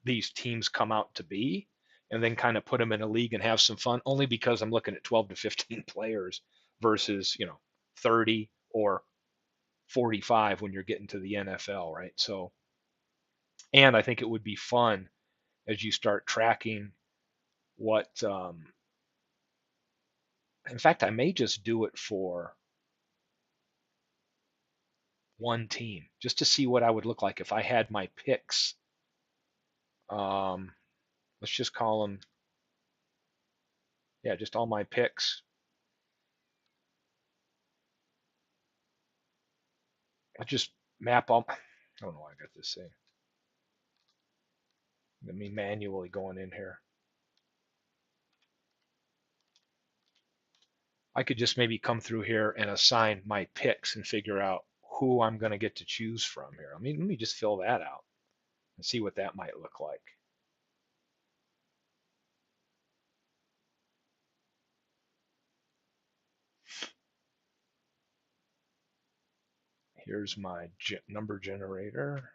S1: these teams come out to be and then kind of put them in a league and have some fun only because I'm looking at 12 to 15 players versus, 30 or 45 when you're getting to the NFL, right? So, and I think it would be fun as you start tracking what in fact I may just do it for one team just to see what I would look like if I had my picks. um let's just call them, yeah, just all my picks. I just map all, I don't know why I got this thing. Let me manually going in here. I could just maybe come through here and assign my picks and figure out who I'm going to get to choose from here. I mean, let me just fill that out and see what that might look like. Here's my number generator.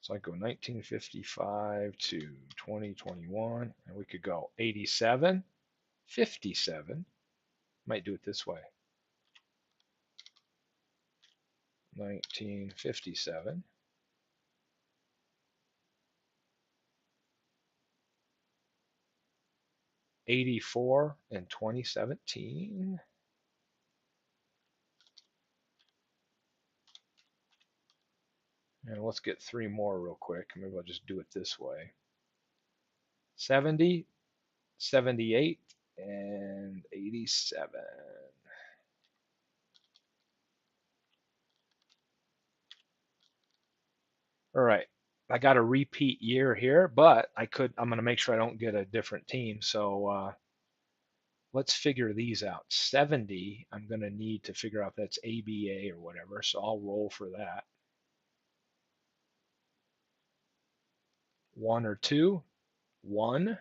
S1: So I go 1955 to 2021, and we could go 87, 57. Might do it this way. 1957, 84, and 2017. And let's get three more real quick. Maybe I'll just do it this way. 70, 78, and 87. All right. I got a repeat year here, but I'm going to make sure I don't get a different team. So let's figure these out. 70, I'm going to need to figure out if that's ABA or whatever. So I'll roll for that. One or two, one.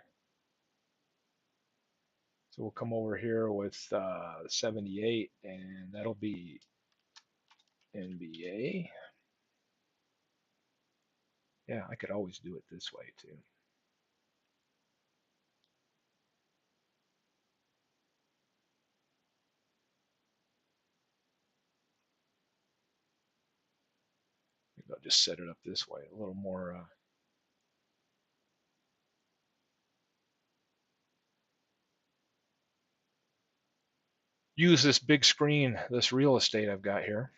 S1: So we'll come over here with 78, and that'll be NBA. Yeah, I could always do it this way too. I'll just set it up this way, a little more. Use this big screen, this real estate I've got here,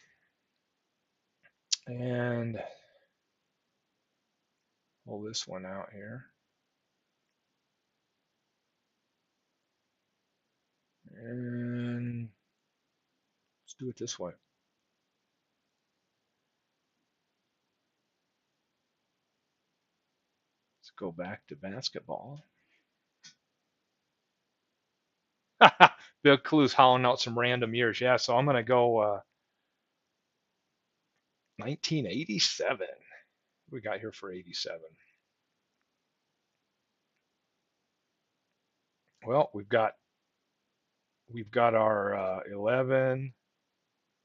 S1: and pull this one out here. And let's do it this way. Let's go back to basketball. Bill Clue's hauling out some random years. Yeah, so I'm going to go 1987. We got here for 87. Well, we've got our 11.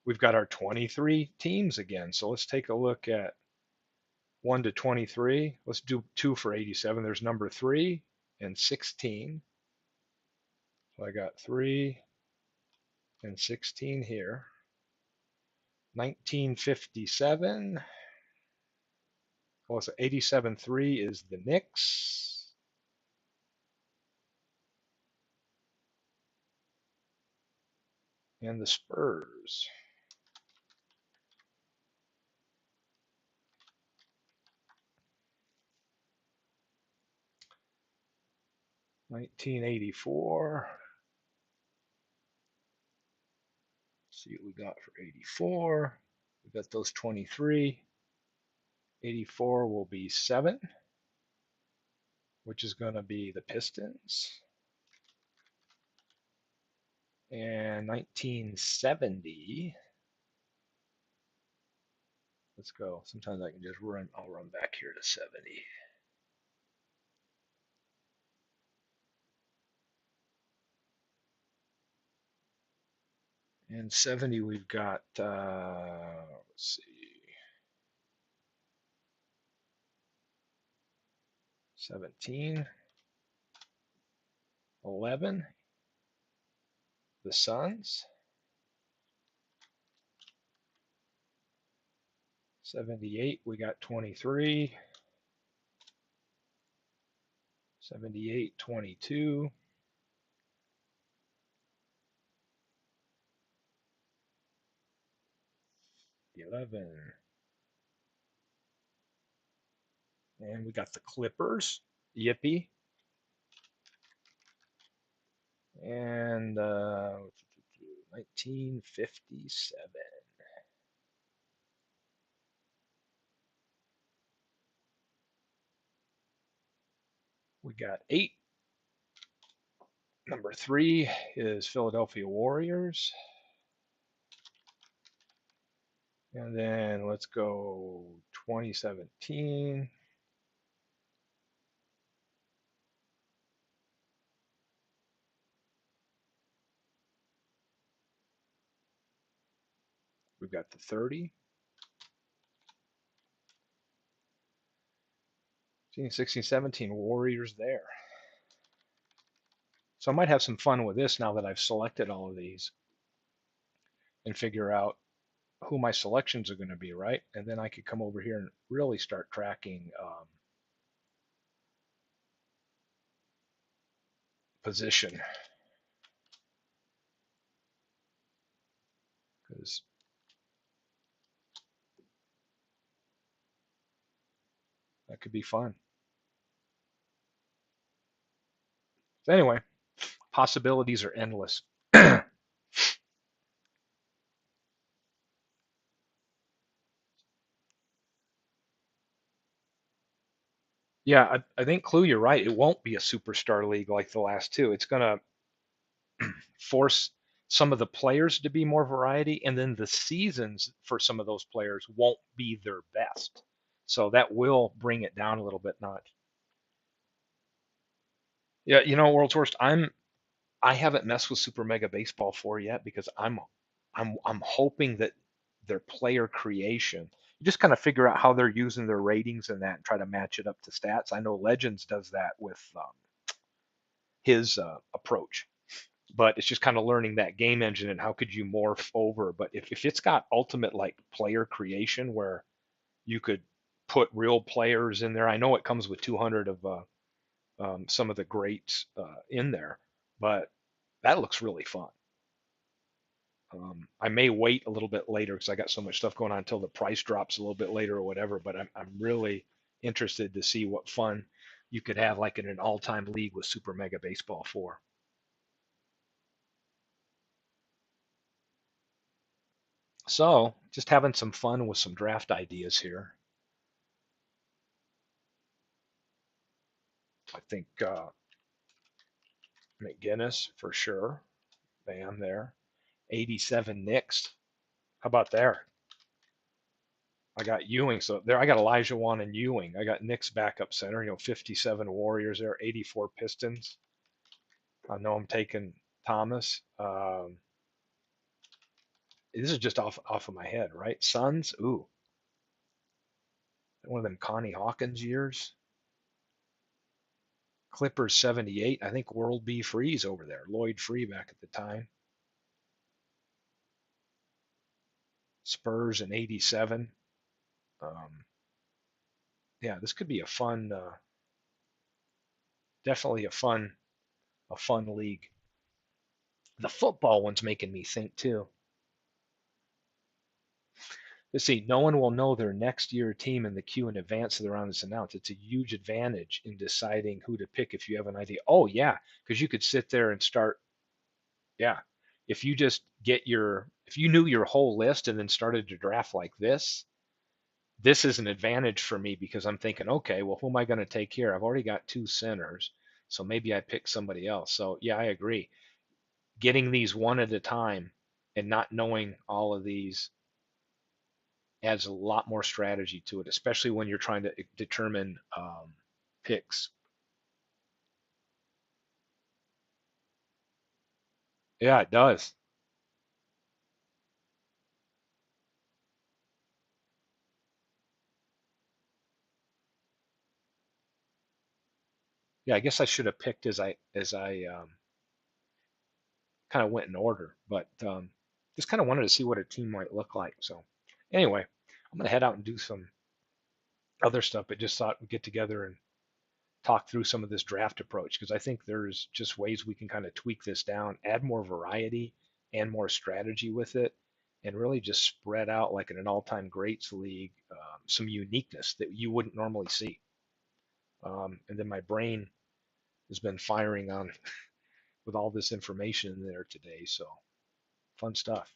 S1: We've got our 23 teams again. So let's take a look at 1 to 23. Let's do 2 for 87. There's number 3 and 16. So I got 3 and 16 here. 1957. Well, so 87-3 is the Knicks. And the Spurs. $1984. See what we got for 84. We got those 23. 84 will be 7, which is going to be the Pistons. And 1970. Let's go. Sometimes I can just run. I'll run back here to 70. And 70, we've got, let's see, 17, 11, the Suns. 78, we got 23. 78, 22. 11. And we got the Clippers. Yippee. And 1957. We got 8. Number 3 is Philadelphia Warriors. And then let's go 2017. We've got the 30. 16, 17 Warriors there. So I might have some fun with this now that I've selected all of these and figure out who my selections are going to be, right? And then I could come over here and really start tracking position. Because that could be fun. So anyway, possibilities are endless. Yeah, I think Clue, you're right. It won't be a superstar league like the last two. It's going to force some of the players to be more variety, and then the seasons for some of those players won't be their best. So that will bring it down a little bit. Not, yeah, World's Worst. I haven't messed with Super Mega Baseball 4 yet because I'm hoping that their player creation, you just kind of figure out how they're using their ratings and that, and try to match it up to stats. I know Legends does that with his approach, but it's just kind of learning that game engine and how could you morph over. But if it's got ultimate like player creation where You could put real players in there. I know it comes with 200 of some of the greats in there, but that looks really fun. I may wait a little bit later because I got so much stuff going on until the price drops a little bit later or whatever. But I'm really interested to see what fun you could have like in an all-time league with Super Mega Baseball 4. So just having some fun with some draft ideas here. I think McGinnis for sure. Bam there. 87 Knicks. How about there? I got Ewing. So there I got Elijah Wan and Ewing. I got Knicks backup center, 57 Warriors there, 84 Pistons. I know I'm taking Thomas. This is just off of my head, right? Suns. Ooh, one of them Connie Hawkins years. Clippers 78. I think World B. Freeze over there. Lloyd Free back at the time. Spurs in 87. Um, yeah, this could be a fun, definitely a fun league. The football one's making me think too. Let's see, no one will know their next year team in the queue in advance of the round is announced. It's a huge advantage in deciding who to pick if you have an idea. Oh yeah, because you could sit there and start. Yeah, if you just if you knew your whole list and then started to draft like this is an advantage for me because I'm thinking, okay, well, who am I going to take here? I've already got two centers, so maybe I pick somebody else. So yeah, I agree. Getting these one at a time and not knowing all of these adds a lot more strategy to it, especially when you're trying to determine picks. Yeah, it does. Yeah, I guess I should have picked as I kind of went in order, but just kind of wanted to see what a team might look like. So anyway, I'm gonna head out and do some other stuff, but just thought we'd get together and talk through some of this draft approach because I think there's just ways we can kind of tweak this down, add more variety and more strategy with it, and really just spread out like in an all-time greats league, some uniqueness that you wouldn't normally see. And then my brain has been firing on with all this information in there today, so fun stuff.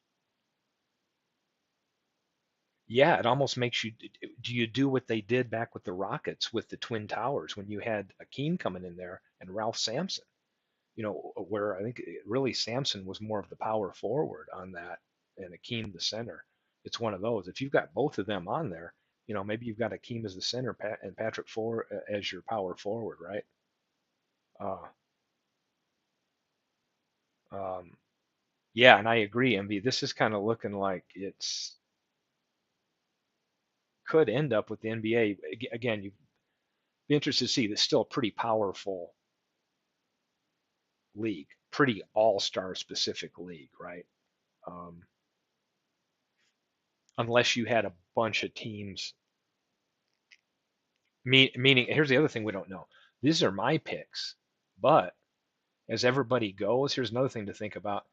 S1: Yeah, it almost makes you. Do you do what they did back with the Rockets with the Twin Towers when you had Akeem coming in there and Ralph Sampson? Where I think really Sampson was more of the power forward on that, and Akeem the center. It's one of those. If you've got both of them on there, maybe you've got Akeem as the center, and Patrick Ford as your power forward, right? Uh, um, yeah, and I agree, MB. This is kind of looking like it's could end up with the NBA again. You'd be interested to see. That's still a pretty powerful league, pretty all-star specific league, right? Um, unless you had a bunch of teams. Meaning, here's the other thing we don't know. These are my picks, but as everybody goes, here's another thing to think about.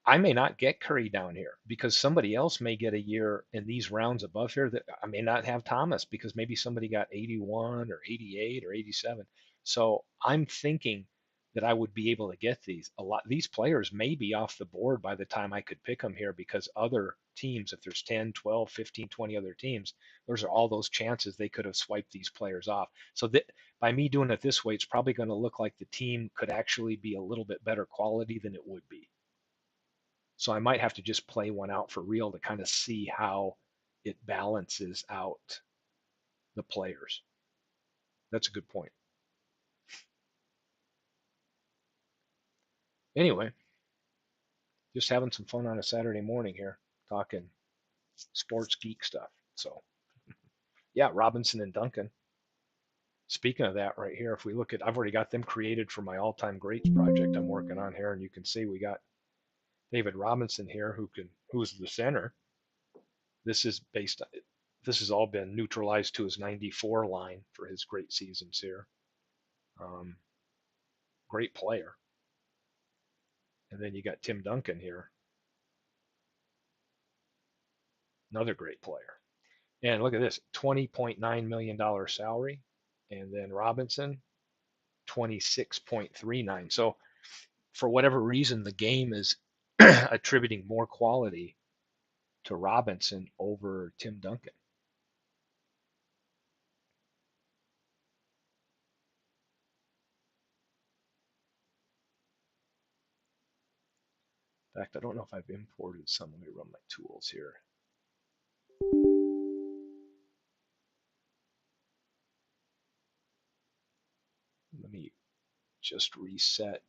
S1: I may not get Curry down here because somebody else may get a year in these rounds above here that I may not have Thomas because maybe somebody got 81 or 88 or 87. So I'm thinking that I would be able to get these. A lot these players may be off the board by the time I could pick them here because other teams, if there's 10, 12, 15, 20 other teams, those are all those chances they could have swiped these players off. So that by me doing it this way, it's probably going to look like the team could actually be a little bit better quality than it would be. So I might have to just play one out for real to kind of see how it balances out the players. That's a good point. Anyway, just having some fun on a Saturday morning here, talking sports geek stuff. So, yeah, Robinson and Duncan. Speaking of that, right here, if we look at, I've already got them created for my all-time greats project I'm working on here, and you can see we got David Robinson here, who's the center. This is based on this has all been neutralized to his 94 line for his great seasons here. Um, Great player. And then you got Tim Duncan here, another great player. And look at this, $20.9 million salary. And then Robinson, 26.39. So for whatever reason, the game is attributing more quality to Robinson over Tim Duncan. In fact, I don't know if I've imported some. Let me run my tools here. Let me just reset.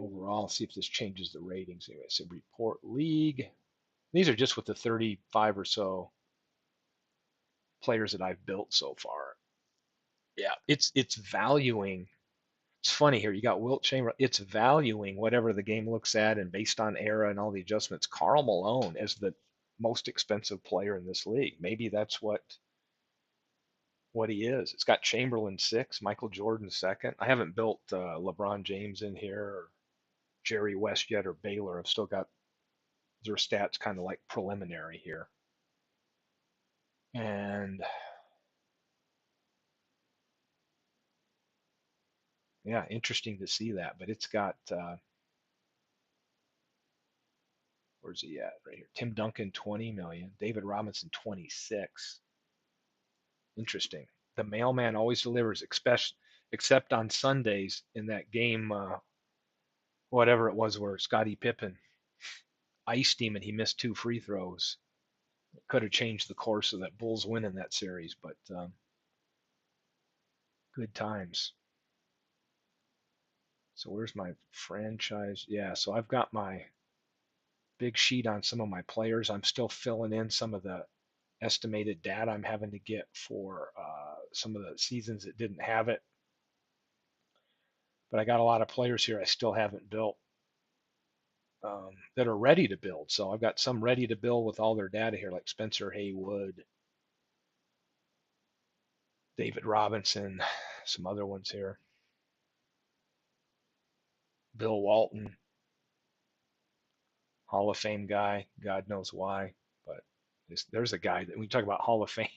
S1: Overall, see if this changes the ratings. Anyway, so report league. These are just with the 35 or so players that I've built so far. Yeah, it's valuing. It's funny here. You got Wilt Chamberlain. It's valuing whatever the game looks at, and based on era and all the adjustments, Karl Malone is the most expensive player in this league. Maybe that's what he is. It's got Chamberlain 6, Michael Jordan 2nd. I haven't built LeBron James in here, or Jerry West yet, or Baylor. I've still got their stats kind of like preliminary here. And yeah, interesting to see that. But it's got where's he at? Right here. Tim Duncan 20 million, David Robinson 26. Interesting. The mailman always delivers, except on Sundays in that game, whatever it was, where Scottie Pippen iced him and he missed 2 free throws. It could have changed the course of that Bulls win in that series, but good times. So where's my franchise? Yeah, so I've got my big sheet on some of my players. I'm still filling in some of the estimated data I'm having to get for some of the seasons that didn't have it. But I got a lot of players here I still haven't built that are ready to build. So I've got some ready to build with all their data here, like Spencer Haywood, David Robinson, some other ones here. Bill Walton, Hall of Fame guy. God knows why, but there's a guy that we talk about Hall of Fame.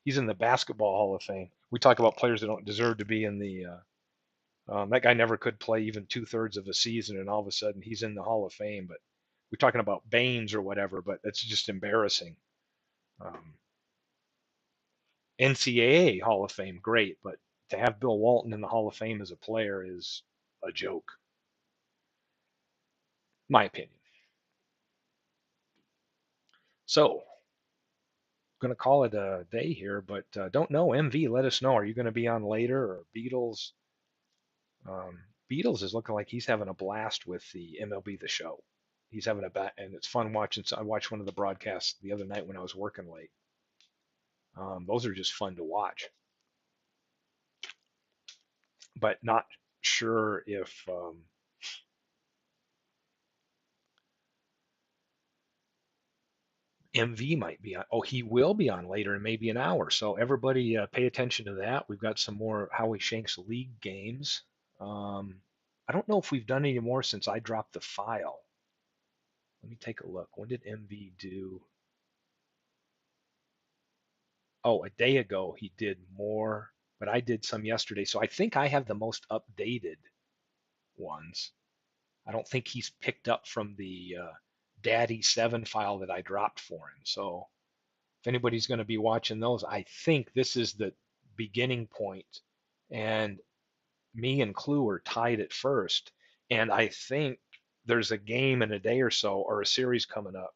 S1: He's in the Basketball Hall of Fame. We talk about players that don't deserve to be in the. That guy never could play even 2/3 of a season, and all of a sudden he's in the Hall of Fame. But we're talking about Baines or whatever, but that's just embarrassing. Um, NCAA Hall of Fame, great, but to have Bill Walton in the Hall of Fame as a player is a joke, my opinion. So, going to call it a day here, but don't know. MV, let us know. Are you going to be on later, or Beatles? Beatles is looking like he's having a blast with the MLB The Show. He's having a bat, and it's fun watching. So I watched one of the broadcasts the other night when I was working late. Those are just fun to watch, but not sure if MV might be on. Oh, he will be on later in maybe an hour. So everybody pay attention to that. We've got some more Howie Shanks League games. Um, I don't know if we've done any more since I dropped the file. Let me take a look. When did MV do? Oh, a day ago he did more, but I did some yesterday. So I think I have the most updated ones. I don't think he's picked up from the Daddy 7 file that I dropped for him. So if anybody's going to be watching those, I think this is the beginning point. And me and Clue are tied at first. And I think there's a game in a day or so, or a series coming up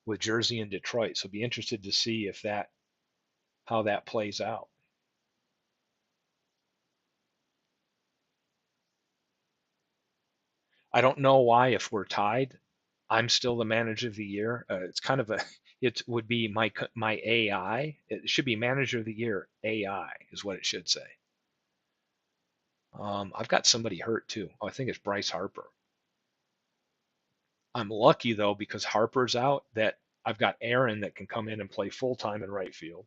S1: with Jersey and Detroit. So be interested to see if that how that plays out. I don't know why, if we're tied, I'm still the manager of the year. It's kind of a it would be my AI. It should be manager of the year AI is what it should say. I've got somebody hurt too. Oh, I think it's Bryce Harper. I'm lucky though because Harper's out that I've got Aaron that can come in and play full time in right field.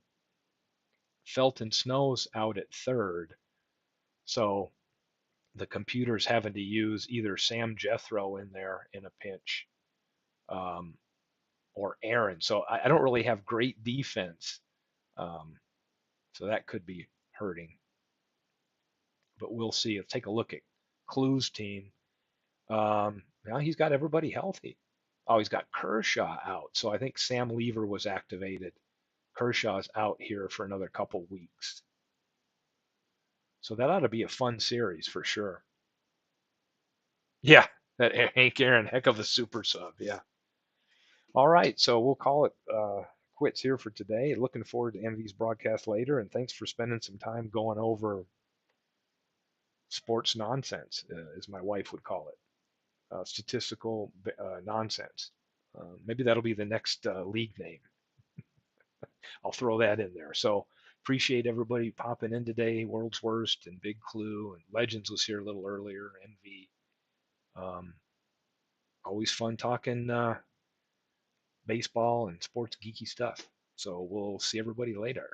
S1: Felton Snow's out at third, so the computer's having to use either Sam Jethro in there in a pinch, um, or Aaron. So I don't really have great defense, um, so that could be hurting. But we'll see. Let's take a look at Clue's team. Now he's got everybody healthy. Oh, he's got Kershaw out. So I think Sam Lever was activated. Kershaw's out here for another couple weeks. So that ought to be a fun series for sure. Yeah, that Hank Aaron, heck of a super sub. Yeah. All right, so we'll call it quits here for today. Looking forward to Envy's broadcast later, and thanks for spending some time going over sports nonsense, as my wife would call it, statistical nonsense. Maybe that'll be the next league name. I'll throw that in there. So appreciate everybody popping in today. World's Worst and Big Clue and Legends was here a little earlier. Envy. Um, Always fun talking baseball and sports geeky stuff. So we'll see everybody later.